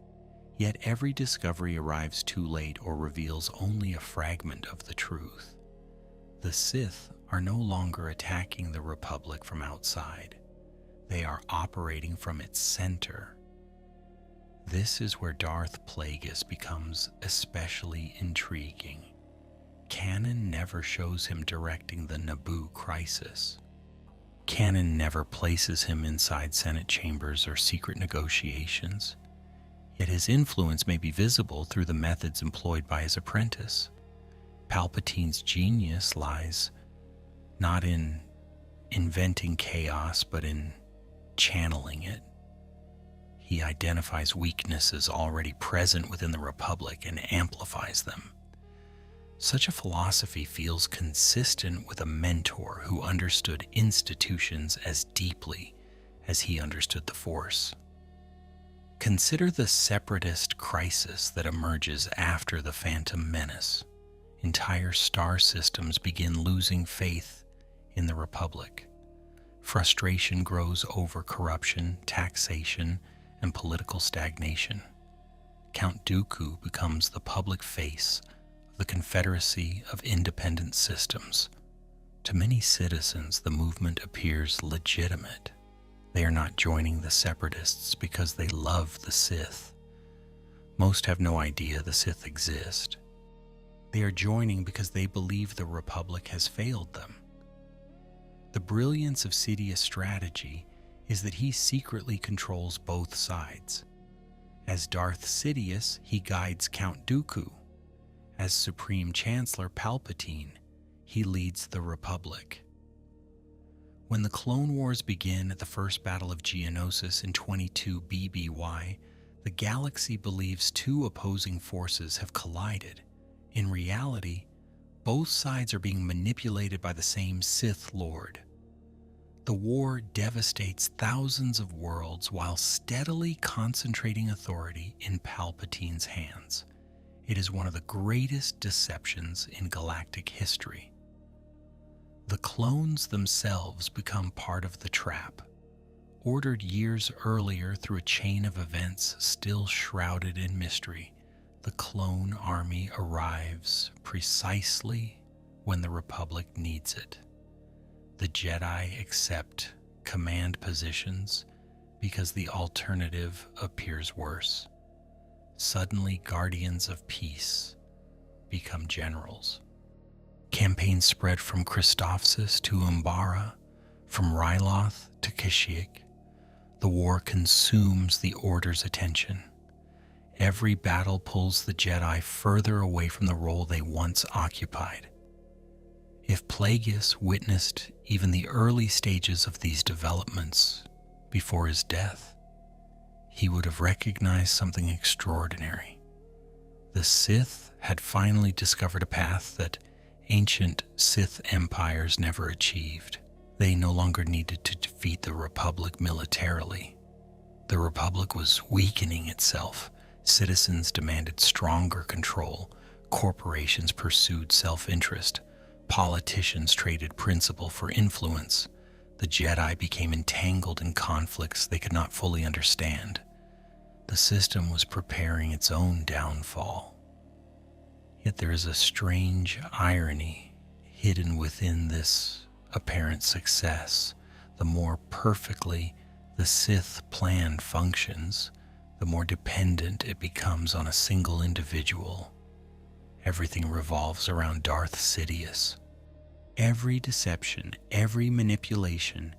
Yet every discovery arrives too late or reveals only a fragment of the truth. The Sith are no longer attacking the Republic from outside. They are operating from its center. This is where Darth Plagueis becomes especially intriguing. Canon never shows him directing the Naboo crisis. Canon never places him inside Senate chambers or secret negotiations. Yet his influence may be visible through the methods employed by his apprentice. Palpatine's genius lies not in inventing chaos, but in channeling it. He identifies weaknesses already present within the Republic and amplifies them. Such a philosophy feels consistent with a mentor who understood institutions as deeply as he understood the Force. Consider the separatist crisis that emerges after the Phantom Menace. Entire star systems begin losing faith in the Republic. Frustration grows over corruption, taxation, and political stagnation. Count Dooku becomes the public face of the Confederacy of Independent Systems. To many citizens, the movement appears legitimate. They are not joining the Separatists because they love the Sith. Most have no idea the Sith exist. They are joining because they believe the Republic has failed them. The brilliance of Sidious's strategy is that he secretly controls both sides. As Darth Sidious, he guides Count Dooku. As Supreme Chancellor Palpatine, he leads the Republic. When the Clone Wars begin at the First Battle of Geonosis in 22 BBY, the galaxy believes two opposing forces have collided. In reality, both sides are being manipulated by the same Sith Lord. The war devastates thousands of worlds while steadily concentrating authority in Palpatine's hands. It is one of the greatest deceptions in galactic history. The clones themselves become part of the trap. Ordered years earlier through a chain of events still shrouded in mystery, the clone army arrives precisely when the Republic needs it. The Jedi accept command positions because the alternative appears worse. Suddenly, guardians of peace become generals. Campaigns spread from Christophsis to Umbara, from Ryloth to Kashyyyk. The war consumes the Order's attention. Every battle pulls the Jedi further away from the role they once occupied. If Plagueis witnessed even the early stages of these developments before his death, he would have recognized something extraordinary. The Sith had finally discovered a path that ancient Sith empires never achieved. They no longer needed to defeat the Republic militarily. The Republic was weakening itself. Citizens demanded stronger control. Corporations pursued self-interest. Politicians traded principle for influence. The Jedi became entangled in conflicts they could not fully understand. The system was preparing its own downfall. Yet there is a strange irony hidden within this apparent success. The more perfectly the Sith plan functions, the more dependent it becomes on a single individual. Everything revolves around Darth Sidious. Every deception, every manipulation,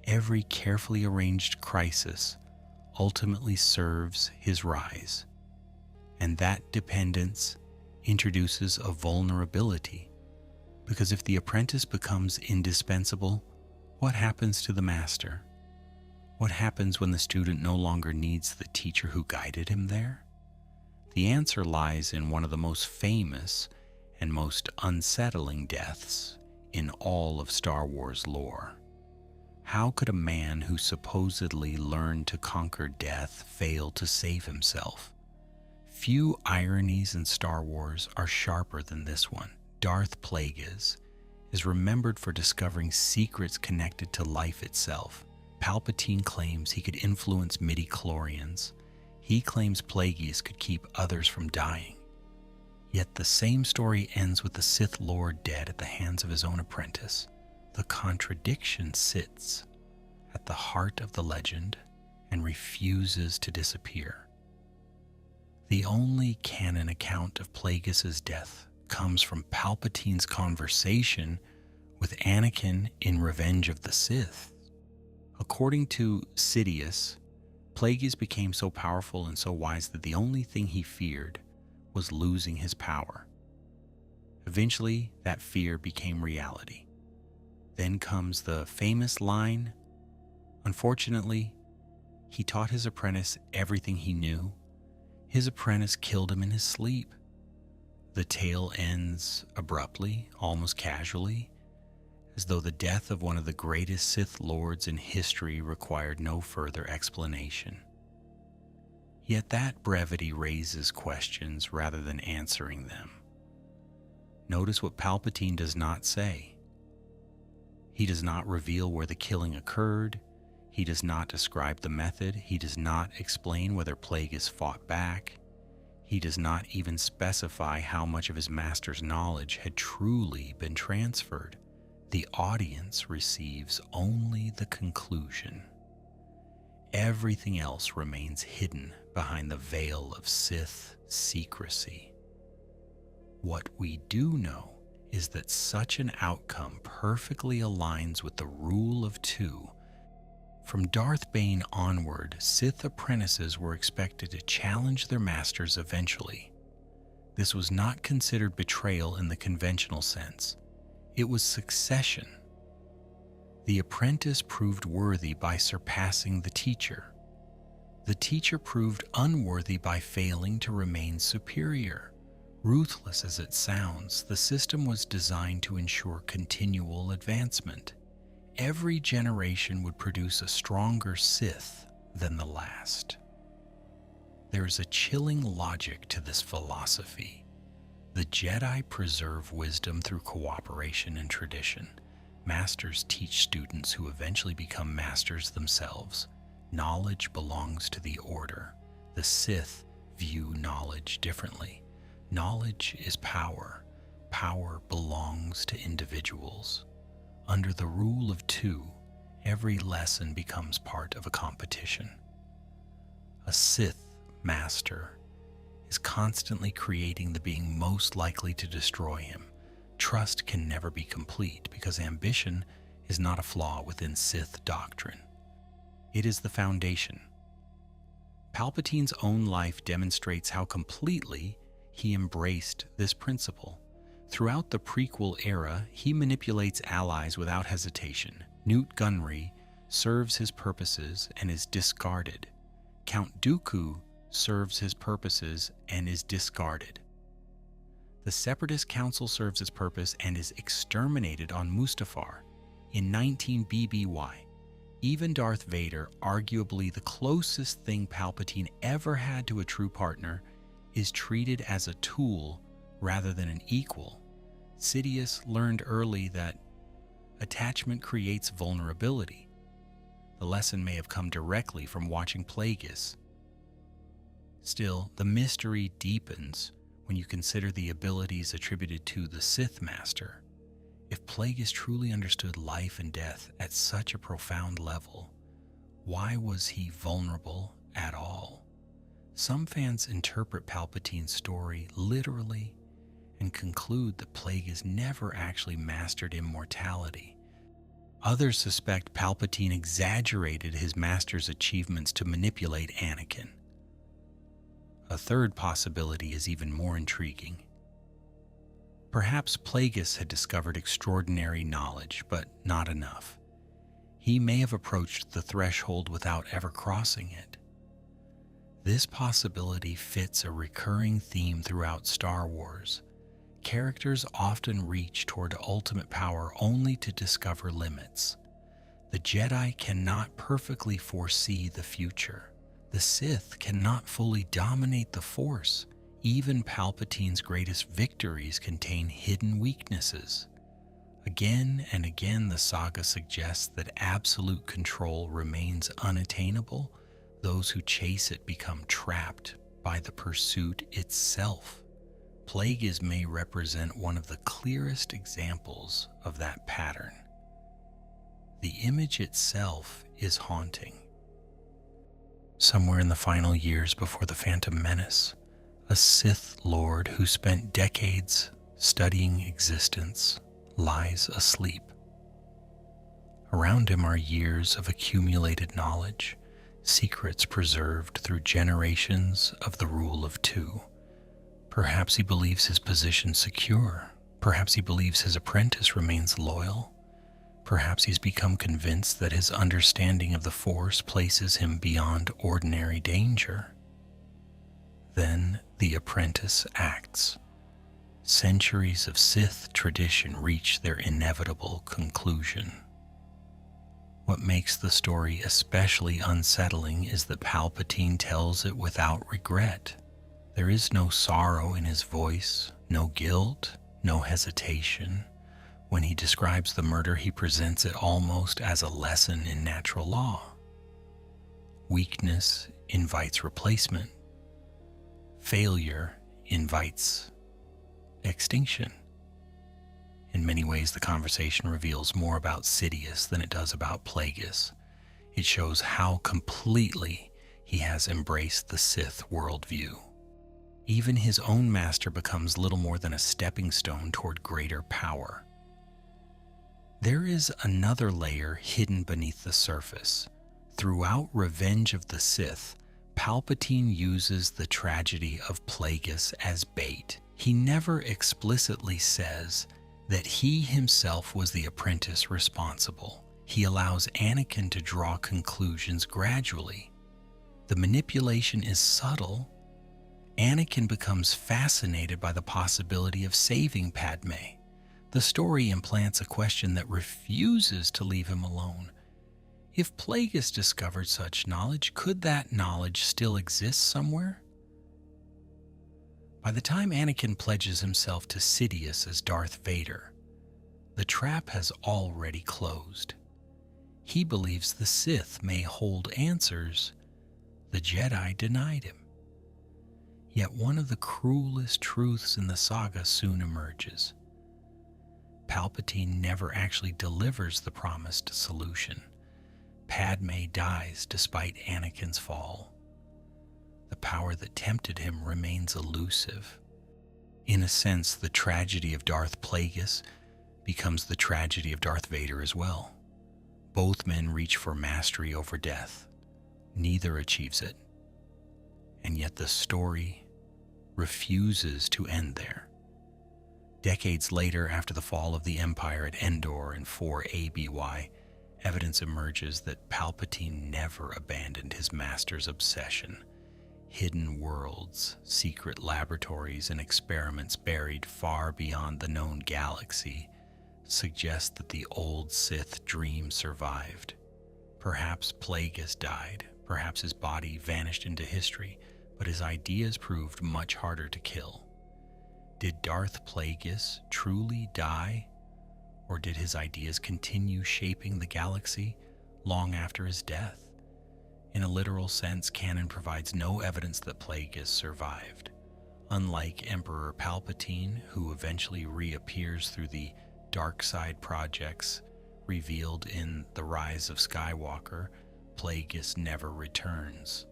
every carefully arranged crisis ultimately serves his rise. And that dependence introduces a vulnerability, because if the apprentice becomes indispensable, what happens to the master? What happens when the student no longer needs the teacher who guided him there? The answer lies in one of the most famous and most unsettling deaths in all of Star Wars lore. How could a man who supposedly learned to conquer death fail to save himself? Few ironies in Star Wars are sharper than this one. Darth Plagueis is remembered for discovering secrets connected to life itself. Palpatine claims he could influence midi-chlorians. He claims Plagueis could keep others from dying. Yet the same story ends with the Sith Lord dead at the hands of his own apprentice. The contradiction sits at the heart of the legend and refuses to disappear. The only canon account of Plagueis' death comes from Palpatine's conversation with Anakin in Revenge of the Sith. According to Sidious, Plagueis became so powerful and so wise that the only thing he feared was losing his power. Eventually, that fear became reality. Then comes the famous line, "Unfortunately, he taught his apprentice everything he knew. His apprentice killed him in his sleep." The tale ends abruptly, almost casually, as though the death of one of the greatest Sith Lords in history required no further explanation. Yet that brevity raises questions rather than answering them. Notice what Palpatine does not say. He does not reveal where the killing occurred. He does not describe the method. He does not explain whether Plagueis fought back. He does not even specify how much of his master's knowledge had truly been transferred. The audience receives only the conclusion. Everything else remains hidden behind the veil of Sith secrecy. What we do know is that such an outcome perfectly aligns with the rule of two. From Darth Bane onward, Sith apprentices were expected to challenge their masters eventually. This was not considered betrayal in the conventional sense. It was succession. The apprentice proved worthy by surpassing the teacher. The teacher proved unworthy by failing to remain superior. Ruthless as it sounds, the system was designed to ensure continual advancement. Every generation would produce a stronger Sith than the last. There is a chilling logic to this philosophy. The Jedi preserve wisdom through cooperation and tradition. Masters teach students who eventually become masters themselves. Knowledge belongs to the Order. The Sith view knowledge differently. Knowledge is power. Power belongs to individuals. Under the rule of two, every lesson becomes part of a competition. A Sith master is constantly creating the being most likely to destroy him. Trust can never be complete because ambition is not a flaw within Sith doctrine. It is the foundation. Palpatine's own life demonstrates how completely he embraced this principle. Throughout the prequel era, he manipulates allies without hesitation. Newt Gunray serves his purposes and is discarded. Count Dooku serves his purposes and is discarded. The Separatist Council serves its purpose and is exterminated on Mustafar in 19 BBY. Even Darth Vader, arguably the closest thing Palpatine ever had to a true partner, is treated as a tool rather than an equal. Sidious learned early that attachment creates vulnerability. The lesson may have come directly from watching Plagueis. Still, the mystery deepens when you consider the abilities attributed to the Sith Master. If Plagueis truly understood life and death at such a profound level, why was he vulnerable at all? Some fans interpret Palpatine's story literally and conclude that Plagueis never actually mastered immortality. Others suspect Palpatine exaggerated his master's achievements to manipulate Anakin. A third possibility is even more intriguing. Perhaps Plagueis had discovered extraordinary knowledge, but not enough. He may have approached the threshold without ever crossing it. This possibility fits a recurring theme throughout Star Wars. Characters often reach toward ultimate power only to discover limits. The Jedi cannot perfectly foresee the future. The Sith cannot fully dominate the Force. Even Palpatine's greatest victories contain hidden weaknesses. Again and again, the saga suggests that absolute control remains unattainable. Those who chase it become trapped by the pursuit itself. Plagueis may represent one of the clearest examples of that pattern. The image itself is haunting. Somewhere in the final years before the Phantom Menace, a Sith Lord who spent decades studying existence lies asleep. Around him are years of accumulated knowledge, secrets preserved through generations of the rule of two. Perhaps he believes his position secure. Perhaps he believes his apprentice remains loyal. Perhaps he's become convinced that his understanding of the Force places him beyond ordinary danger. Then the apprentice acts. Centuries of Sith tradition reach their inevitable conclusion. What makes the story especially unsettling is that Palpatine tells it without regret. There is no sorrow in his voice, no guilt, no hesitation. When he describes the murder, he presents it almost as a lesson in natural law. Weakness invites replacement. Failure invites extinction. In many ways, the conversation reveals more about Sidious than it does about Plagueis. It shows how completely he has embraced the Sith worldview. Even his own master becomes little more than a stepping stone toward greater power. There is another layer hidden beneath the surface. Throughout Revenge of the Sith, Palpatine uses the tragedy of Plagueis as bait. He never explicitly says that he himself was the apprentice responsible. He allows Anakin to draw conclusions gradually. The manipulation is subtle. Anakin becomes fascinated by the possibility of saving Padme. The story implants a question that refuses to leave him alone. If Plagueis discovered such knowledge, could that knowledge still exist somewhere? By the time Anakin pledges himself to Sidious as Darth Vader, the trap has already closed. He believes the Sith may hold answers the Jedi denied him. Yet one of the cruelest truths in the saga soon emerges. Palpatine never actually delivers the promised solution. Padme dies despite Anakin's fall. The power that tempted him remains elusive. In a sense, the tragedy of Darth Plagueis becomes the tragedy of Darth Vader as well. Both men reach for mastery over death. Neither achieves it. And yet the story refuses to end there. Decades later, after the fall of the Empire at Endor in 4 ABY, evidence emerges that Palpatine never abandoned his master's obsession. Hidden worlds, secret laboratories, and experiments buried far beyond the known galaxy suggest that the old Sith dream survived. Perhaps Plagueis died, perhaps his body vanished into history, but his ideas proved much harder to kill. Did Darth Plagueis truly die, or did his ideas continue shaping the galaxy long after his death? In a literal sense, canon provides no evidence that Plagueis survived. Unlike Emperor Palpatine, who eventually reappears through the dark side projects revealed in The Rise of Skywalker, Plagueis never returns.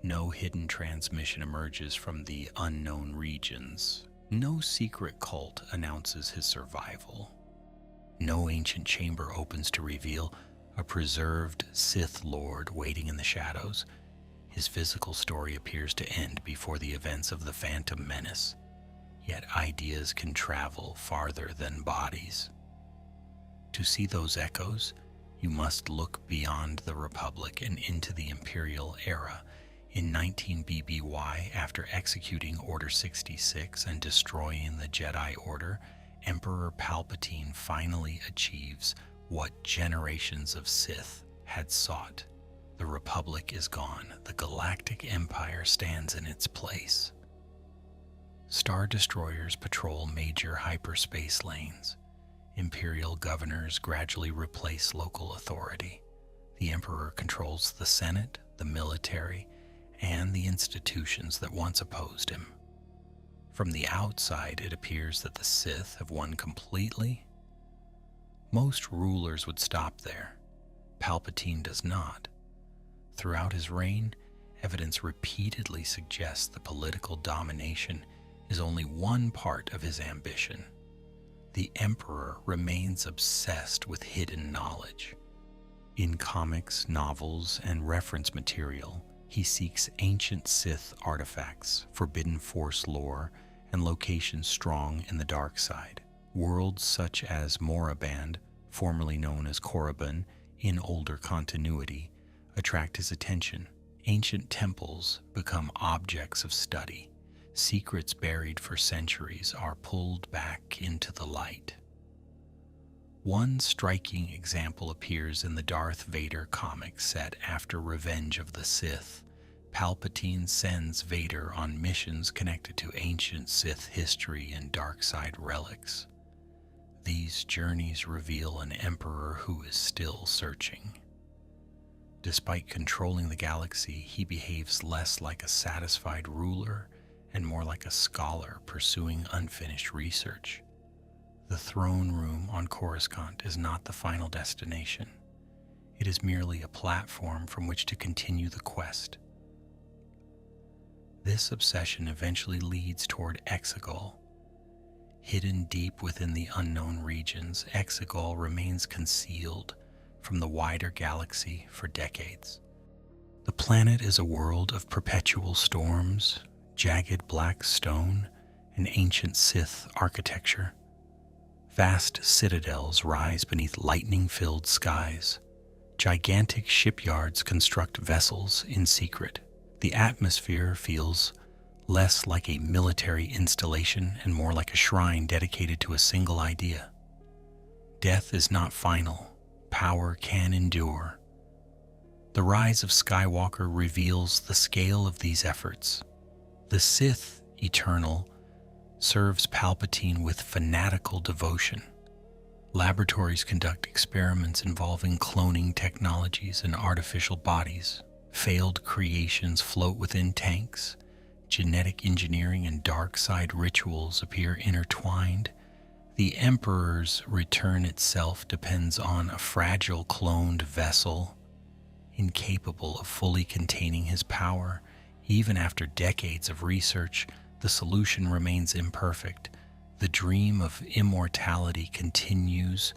No hidden transmission emerges from the unknown regions. No secret cult announces his survival. No ancient chamber opens to reveal a preserved Sith Lord waiting in the shadows. His physical story appears to end before the events of the Phantom Menace. Yet ideas can travel farther than bodies. To see those echoes, you must look beyond the Republic and into the Imperial era. In 19 BBY, after executing Order 66 and destroying the Jedi Order, Emperor Palpatine finally achieves what generations of Sith had sought. The Republic is gone. The Galactic Empire stands in its place. Star Destroyers patrol major hyperspace lanes. Imperial governors gradually replace local authority. The Emperor controls the Senate, the military, and the institutions that once opposed him. From the outside, it appears that the Sith have won completely. Most rulers would stop there. Palpatine does not. Throughout his reign, evidence repeatedly suggests the political domination is only one part of his ambition. The Emperor remains obsessed with hidden knowledge. In comics, novels, and reference material, he seeks ancient Sith artifacts, forbidden Force lore, and locations strong in the dark side. Worlds such as Moraband, formerly known as Korriban in older continuity, attract his attention. Ancient temples become objects of study. Secrets buried for centuries are pulled back into the light. One striking example appears in the Darth Vader comic set after Revenge of the Sith. Palpatine sends Vader on missions connected to ancient Sith history and dark side relics. These journeys reveal an emperor who is still searching. Despite controlling the galaxy, he behaves less like a satisfied ruler and more like a scholar pursuing unfinished research. The throne room on Coruscant is not the final destination. It is merely a platform from which to continue the quest. This obsession eventually leads toward Exegol. Hidden deep within the unknown regions, Exegol remains concealed from the wider galaxy for decades. The planet is a world of perpetual storms, jagged black stone, and ancient Sith architecture. Vast citadels rise beneath lightning-filled skies. Gigantic shipyards construct vessels in secret. The atmosphere feels less like a military installation and more like a shrine dedicated to a single idea. Death is not final. Power can endure. The rise of Skywalker reveals the scale of these efforts. The Sith, eternal, serves Palpatine with fanatical devotion. Laboratories conduct experiments involving cloning technologies and artificial bodies. Failed creations float within tanks. Genetic engineering and dark side rituals appear intertwined. The Emperor's return itself depends on a fragile cloned vessel, incapable of fully containing his power. Even after decades of research, the solution remains imperfect. The dream of immortality continues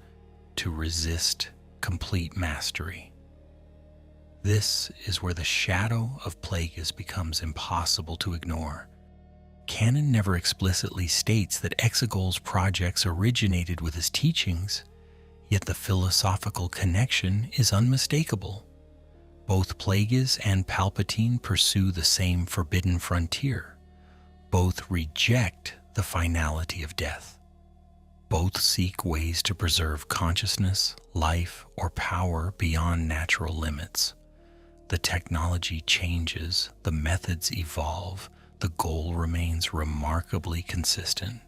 to resist complete mastery. This is where the shadow of Plagueis becomes impossible to ignore. Canon never explicitly states that Exegol's projects originated with his teachings, yet the philosophical connection is unmistakable. Both Plagueis and Palpatine pursue the same forbidden frontier. Both reject the finality of death. Both seek ways to preserve consciousness, life, or power beyond natural limits. The technology changes, the methods evolve, the goal remains remarkably consistent.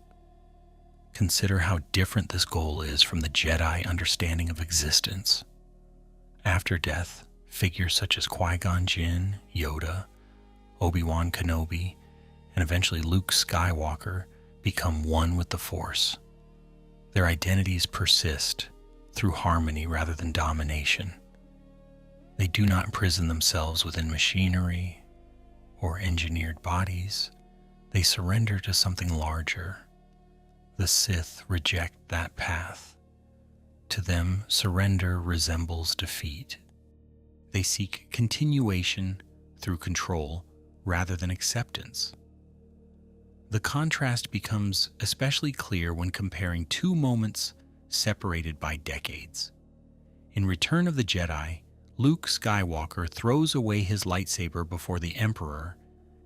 Consider how different this goal is from the Jedi understanding of existence. After death, figures such as Qui-Gon Jinn, Yoda, Obi-Wan Kenobi, and eventually Luke Skywalker become one with the Force. Their identities persist through harmony rather than domination. They do not imprison themselves within machinery or engineered bodies. They surrender to something larger. The Sith reject that path. To them, surrender resembles defeat. They seek continuation through control rather than acceptance. The contrast becomes especially clear when comparing two moments separated by decades. In Return of the Jedi, Luke Skywalker throws away his lightsaber before the Emperor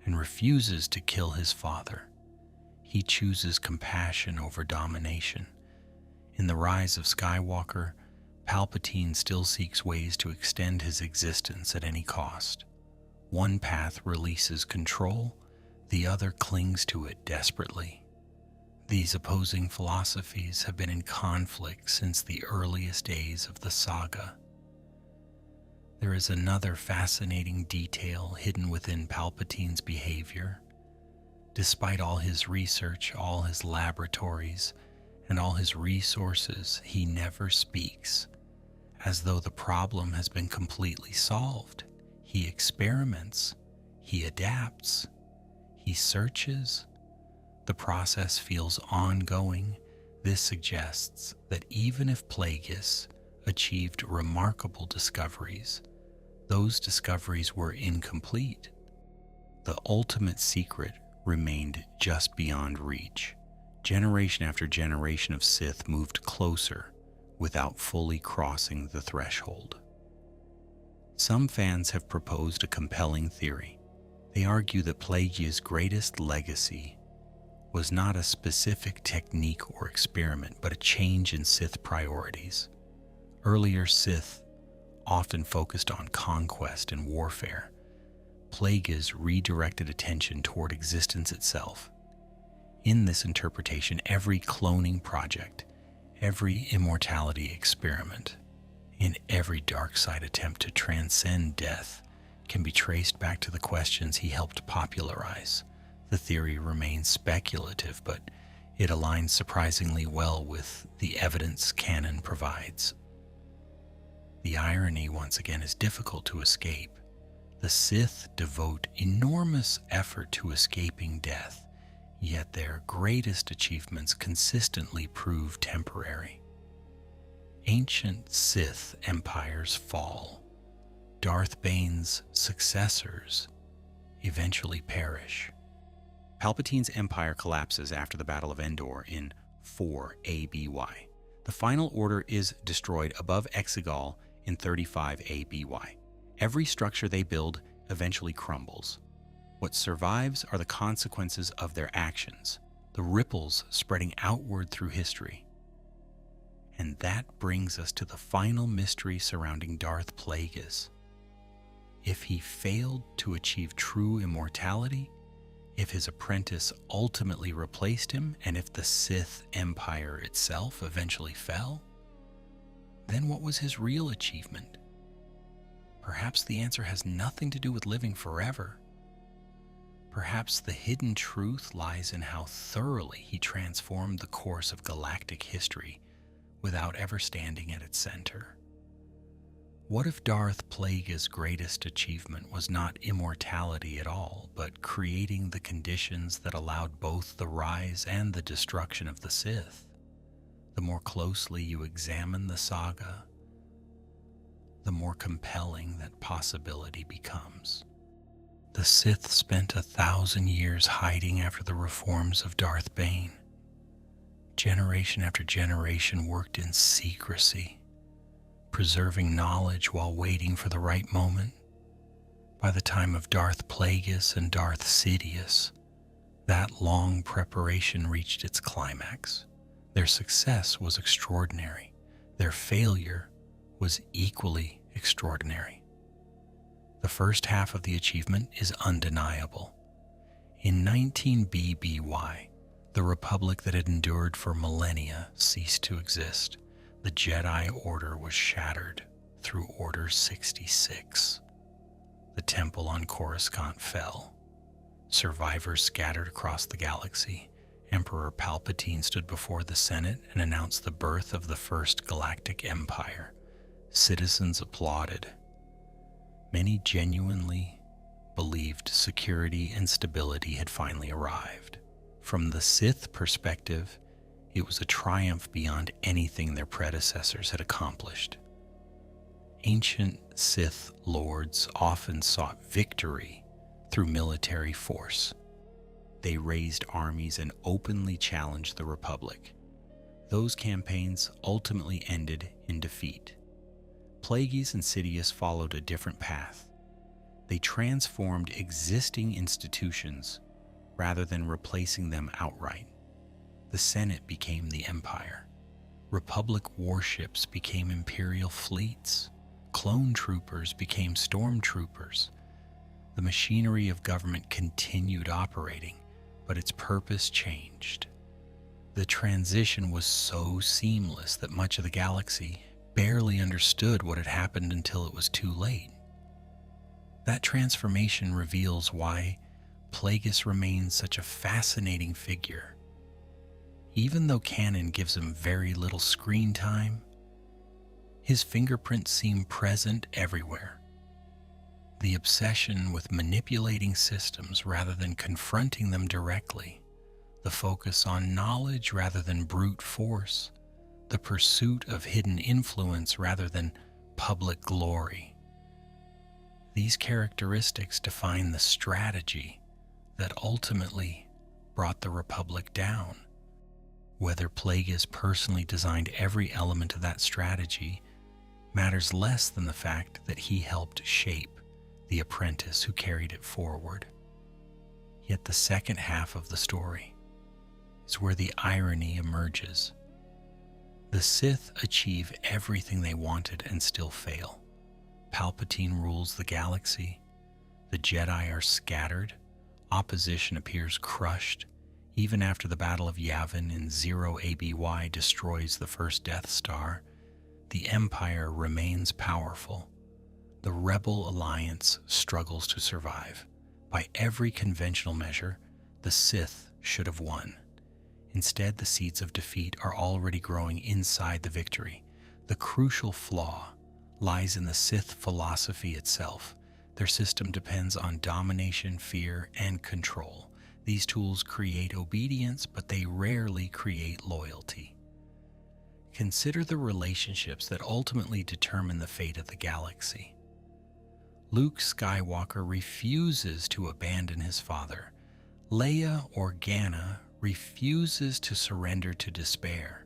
and refuses to kill his father. He chooses compassion over domination. In The Rise of Skywalker, Palpatine still seeks ways to extend his existence at any cost. One path releases control, the other clings to it desperately. These opposing philosophies have been in conflict since the earliest days of the saga. There is another fascinating detail hidden within Palpatine's behavior. Despite all his research, all his laboratories, and all his resources, he never speaks, as though the problem has been completely solved. He experiments, he adapts, he searches. The process feels ongoing. This suggests that even if Plagueis achieved remarkable discoveries, those discoveries were incomplete. The ultimate secret remained just beyond reach. Generation after generation of Sith moved closer without fully crossing the threshold. Some fans have proposed a compelling theory. They argue that Plagueis' greatest legacy was not a specific technique or experiment, but a change in Sith priorities. Earlier Sith often focused on conquest and warfare. Plagueis redirected attention toward existence itself. In this interpretation, every cloning project, every immortality experiment, and every dark side attempt to transcend death can be traced back to the questions he helped popularize, The theory remains speculative, but it aligns surprisingly well with the evidence canon provides. The irony, once again, is difficult to escape. The Sith devote enormous effort to escaping death, yet their greatest achievements consistently prove temporary. Ancient Sith empires fall. Darth Bane's successors eventually perish. Palpatine's empire collapses after the Battle of Endor in 4 ABY. The Final Order is destroyed above Exegol in 35 ABY. Every structure they build eventually crumbles. What survives are the consequences of their actions, the ripples spreading outward through history. And that brings us to the final mystery surrounding Darth Plagueis. If he failed to achieve true immortality, if his apprentice ultimately replaced him, and if the Sith Empire itself eventually fell, then what was his real achievement? Perhaps the answer has nothing to do with living forever. Perhaps the hidden truth lies in how thoroughly he transformed the course of galactic history without ever standing at its center. What if Darth Plagueis' greatest achievement was not immortality at all, but creating the conditions that allowed both the rise and the destruction of the Sith? The more closely you examine the saga, the more compelling that possibility becomes. The Sith spent 1,000 years hiding after the reforms of Darth Bane. Generation after generation worked in secrecy, preserving knowledge while waiting for the right moment. By the time of Darth Plagueis and Darth Sidious, that long preparation reached its climax. Their success was extraordinary. Their failure was equally extraordinary. The first half of the achievement is undeniable. In 19 BBY, the Republic that had endured for millennia ceased to exist. The Jedi Order was shattered through Order 66. The temple on Coruscant fell. Survivors scattered across the galaxy. Emperor Palpatine stood before the Senate and announced the birth of the First Galactic Empire. Citizens applauded. Many genuinely believed security and stability had finally arrived. From the Sith perspective, it was a triumph beyond anything their predecessors had accomplished. Ancient Sith lords often sought victory through military force. They raised armies and openly challenged the Republic. Those campaigns ultimately ended in defeat. Plagueis and Sidious followed a different path. They transformed existing institutions rather than replacing them outright. The Senate became the Empire. Republic warships became Imperial fleets. Clone troopers became stormtroopers. The machinery of government continued operating, but its purpose changed. The transition was so seamless that much of the galaxy barely understood what had happened until it was too late. That transformation reveals why Plagueis remains such a fascinating figure. Even though canon gives him very little screen time, his fingerprints seem present everywhere. The obsession with manipulating systems rather than confronting them directly, the focus on knowledge rather than brute force, the pursuit of hidden influence rather than public glory. These characteristics define the strategy that ultimately brought the Republic down. Whether Plagueis personally designed every element of that strategy matters less than the fact that he helped shape the apprentice who carried it forward. Yet the second half of the story is where the irony emerges. The Sith achieve everything they wanted and still fail. Palpatine rules the galaxy. The Jedi are scattered. Opposition appears crushed. Even after the Battle of Yavin in 0 ABY destroys the first Death Star, the Empire remains powerful. The Rebel Alliance struggles to survive. By every conventional measure, The Sith should have won. Instead, the seeds of defeat are already growing inside the victory. The crucial flaw lies in the Sith philosophy itself. Their system depends on domination, fear, and control. These tools create obedience, but they rarely create loyalty. Consider the relationships that ultimately determine the fate of the galaxy. Luke Skywalker refuses to abandon his father. Leia Organa refuses to surrender to despair.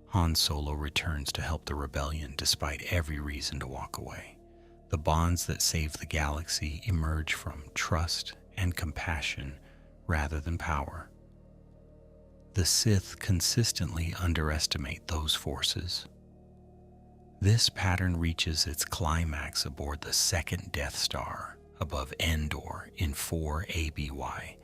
Han Solo returns to help the rebellion despite every reason to walk away. The bonds that save the galaxy emerge from trust and compassion rather than power. The Sith consistently underestimate those forces. This pattern reaches its climax aboard the second Death Star above Endor in 4 ABY.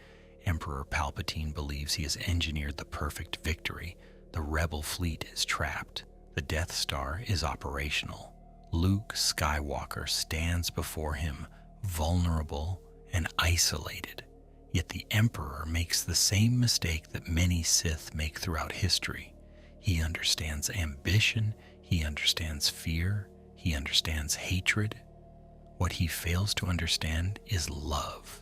Emperor Palpatine believes he has engineered the perfect victory. The rebel fleet is trapped. The Death Star is operational. Luke Skywalker stands before him, vulnerable and isolated. Yet the Emperor makes the same mistake that many Sith make throughout history. He understands ambition, he understands fear, he understands hatred. What he fails to understand is love.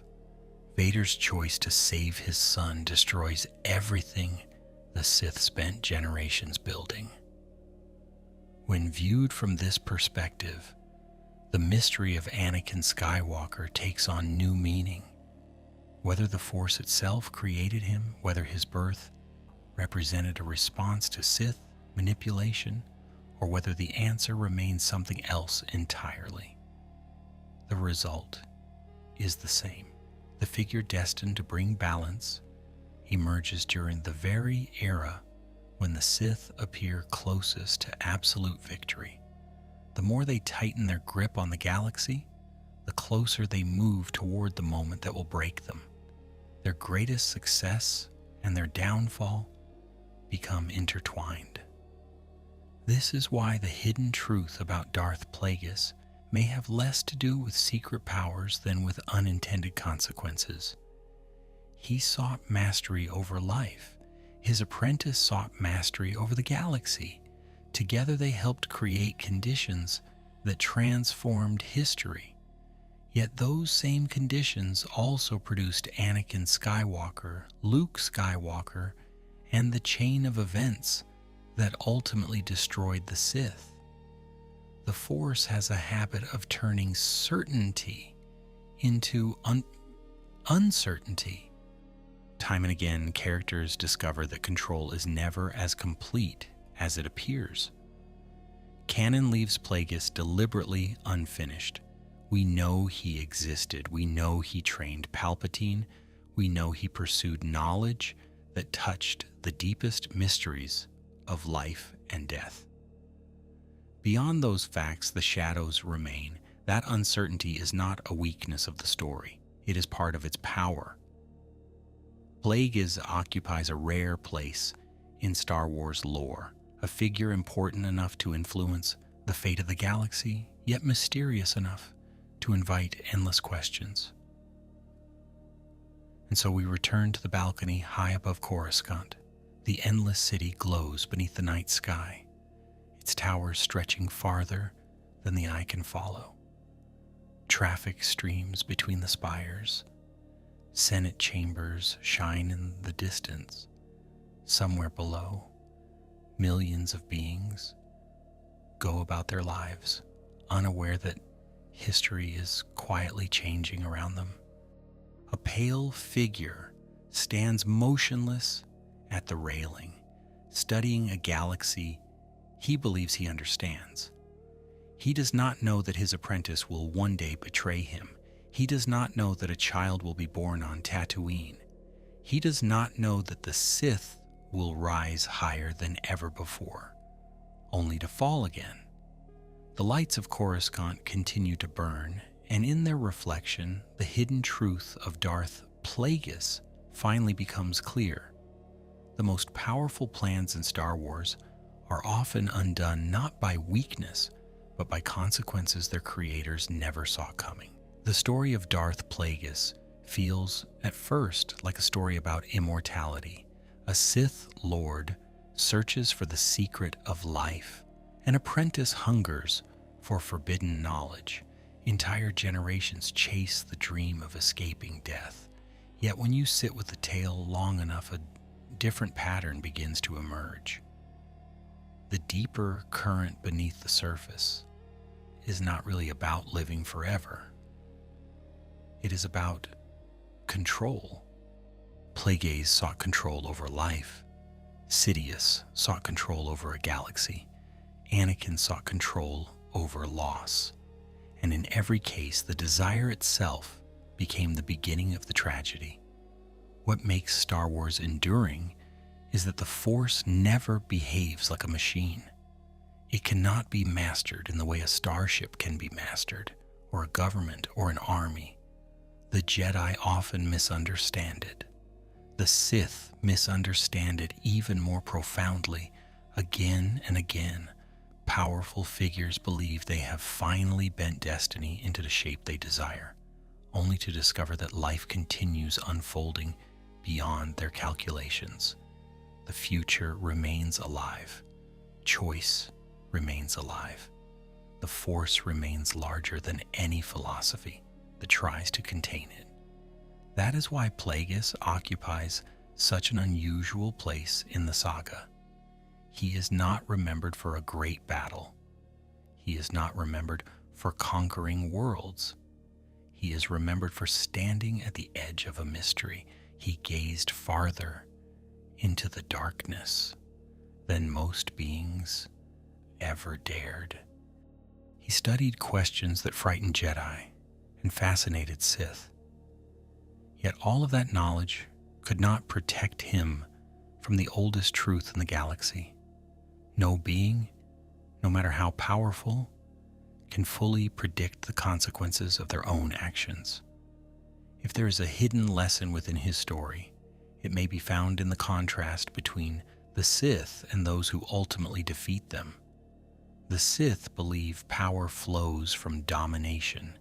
Vader's choice to save his son destroys everything the Sith spent generations building. When viewed from this perspective, the mystery of Anakin Skywalker takes on new meaning. Whether the Force itself created him, whether his birth represented a response to Sith manipulation, or whether the answer remains something else entirely, the result is the same. The figure destined to bring balance emerges during the very era when the Sith appear closest to absolute victory. The more they tighten their grip on the galaxy, the closer they move toward the moment that will break them. Their greatest success and their downfall become intertwined. This is why the hidden truth about Darth Plagueis may have less to do with secret powers than with unintended consequences. He sought mastery over life. His apprentice sought mastery over the galaxy. Together they helped create conditions that transformed history. Yet those same conditions also produced Anakin Skywalker, Luke Skywalker, and the chain of events that ultimately destroyed the Sith. The Force has a habit of turning certainty into uncertainty. Time and again, characters discover that control is never as complete as it appears. Canon leaves Plagueis deliberately unfinished. We know he existed. We know he trained Palpatine. We know he pursued knowledge that touched the deepest mysteries of life and death. Beyond those facts, the shadows remain. That uncertainty is not a weakness of the story. It is part of its power. Plagueis occupies a rare place in Star Wars lore, a figure important enough to influence the fate of the galaxy, yet mysterious enough to invite endless questions. And so we return to the balcony high above Coruscant. The endless city glows beneath the night sky, its towers stretching farther than the eye can follow. Traffic streams between the spires. Senate chambers shine in the distance. Somewhere below, millions of beings go about their lives, unaware that history is quietly changing around them. A pale figure stands motionless at the railing, studying a galaxy he believes he understands. He does not know that his apprentice will one day betray him. He does not know that a child will be born on Tatooine. He does not know that the Sith will rise higher than ever before, only to fall again. The lights of Coruscant continue to burn, and in their reflection, the hidden truth of Darth Plagueis finally becomes clear. The most powerful plans in Star Wars are often undone not by weakness, but by consequences their creators never saw coming. The story of Darth Plagueis feels at first like a story about immortality. A Sith Lord searches for the secret of life. An apprentice hungers for forbidden knowledge. Entire generations chase the dream of escaping death. Yet when you sit with the tale long enough, a different pattern begins to emerge. The deeper current beneath the surface is not really about living forever. It is about control. Plagueis sought control over life. Sidious sought control over a galaxy. Anakin sought control over loss. And in every case, the desire itself became the beginning of the tragedy. What makes Star Wars enduring is that the Force never behaves like a machine. It cannot be mastered in the way a starship can be mastered, or a government, or an army. The Jedi often misunderstand it. The Sith misunderstand it even more profoundly. Again and again, powerful figures believe they have finally bent destiny into the shape they desire, only to discover that life continues unfolding beyond their calculations. The future remains alive. Choice remains alive. The Force remains larger than any philosophy that tries to contain it. That is why Plagueis occupies such an unusual place in the saga. He is not remembered for a great battle. He is not remembered for conquering worlds. He is remembered for standing at the edge of a mystery. He gazed farther into the darkness than most beings ever dared. He studied questions that frightened Jedi and fascinated Sith. Yet all of that knowledge could not protect him from the oldest truth in the galaxy. No being, no matter how powerful, can fully predict the consequences of their own actions. If there is a hidden lesson within his story, it may be found in the contrast between the Sith and those who ultimately defeat them. The Sith believe power flows from domination.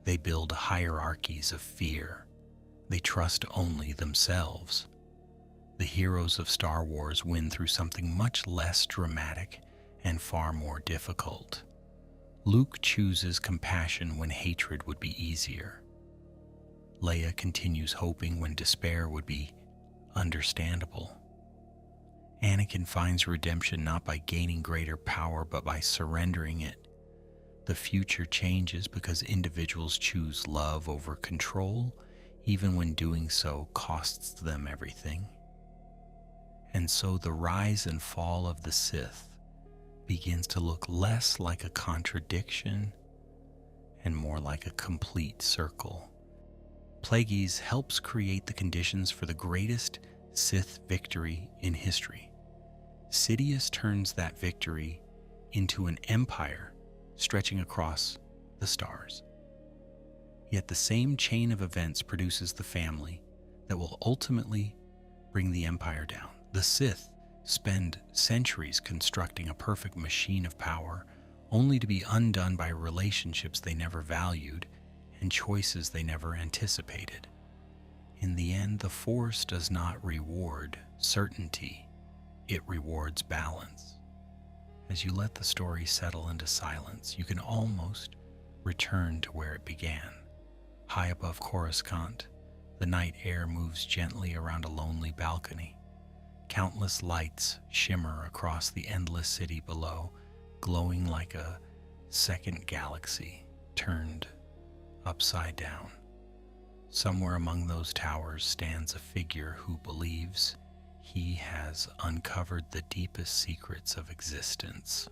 They build hierarchies of fear. They trust only themselves. The heroes of Star Wars win through something much less dramatic and far more difficult. Luke chooses compassion when hatred would be easier. Leia continues hoping when despair would be understandable. Anakin finds redemption not by gaining greater power, but by surrendering it. The future changes because individuals choose love over control, even when doing so costs them everything. And so the rise and fall of the Sith begins to look less like a contradiction and more like a complete circle. Plagueis helps create the conditions for the greatest Sith victory in history. Sidious turns that victory into an empire stretching across the stars. Yet the same chain of events produces the family that will ultimately bring the empire down. The Sith spend centuries constructing a perfect machine of power, only to be undone by relationships they never valued and choices they never anticipated. In the end, the Force does not reward certainty, it rewards balance. As you let the story settle into silence, you can almost return to where it began. High above Coruscant, the night air moves gently around a lonely balcony. Countless lights shimmer across the endless city below, glowing like a second galaxy turned upside down. Somewhere among those towers stands a figure who believes he has uncovered the deepest secrets of existence.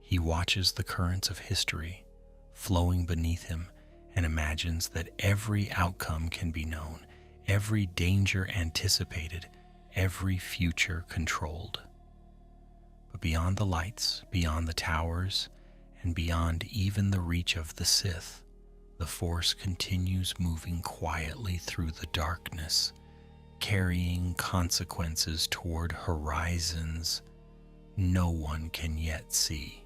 He watches the currents of history flowing beneath him and imagines that every outcome can be known, every danger anticipated, every future controlled. But beyond the lights, beyond the towers, and beyond even the reach of the Sith, the Force continues moving quietly through the darkness, carrying consequences toward horizons no one can yet see.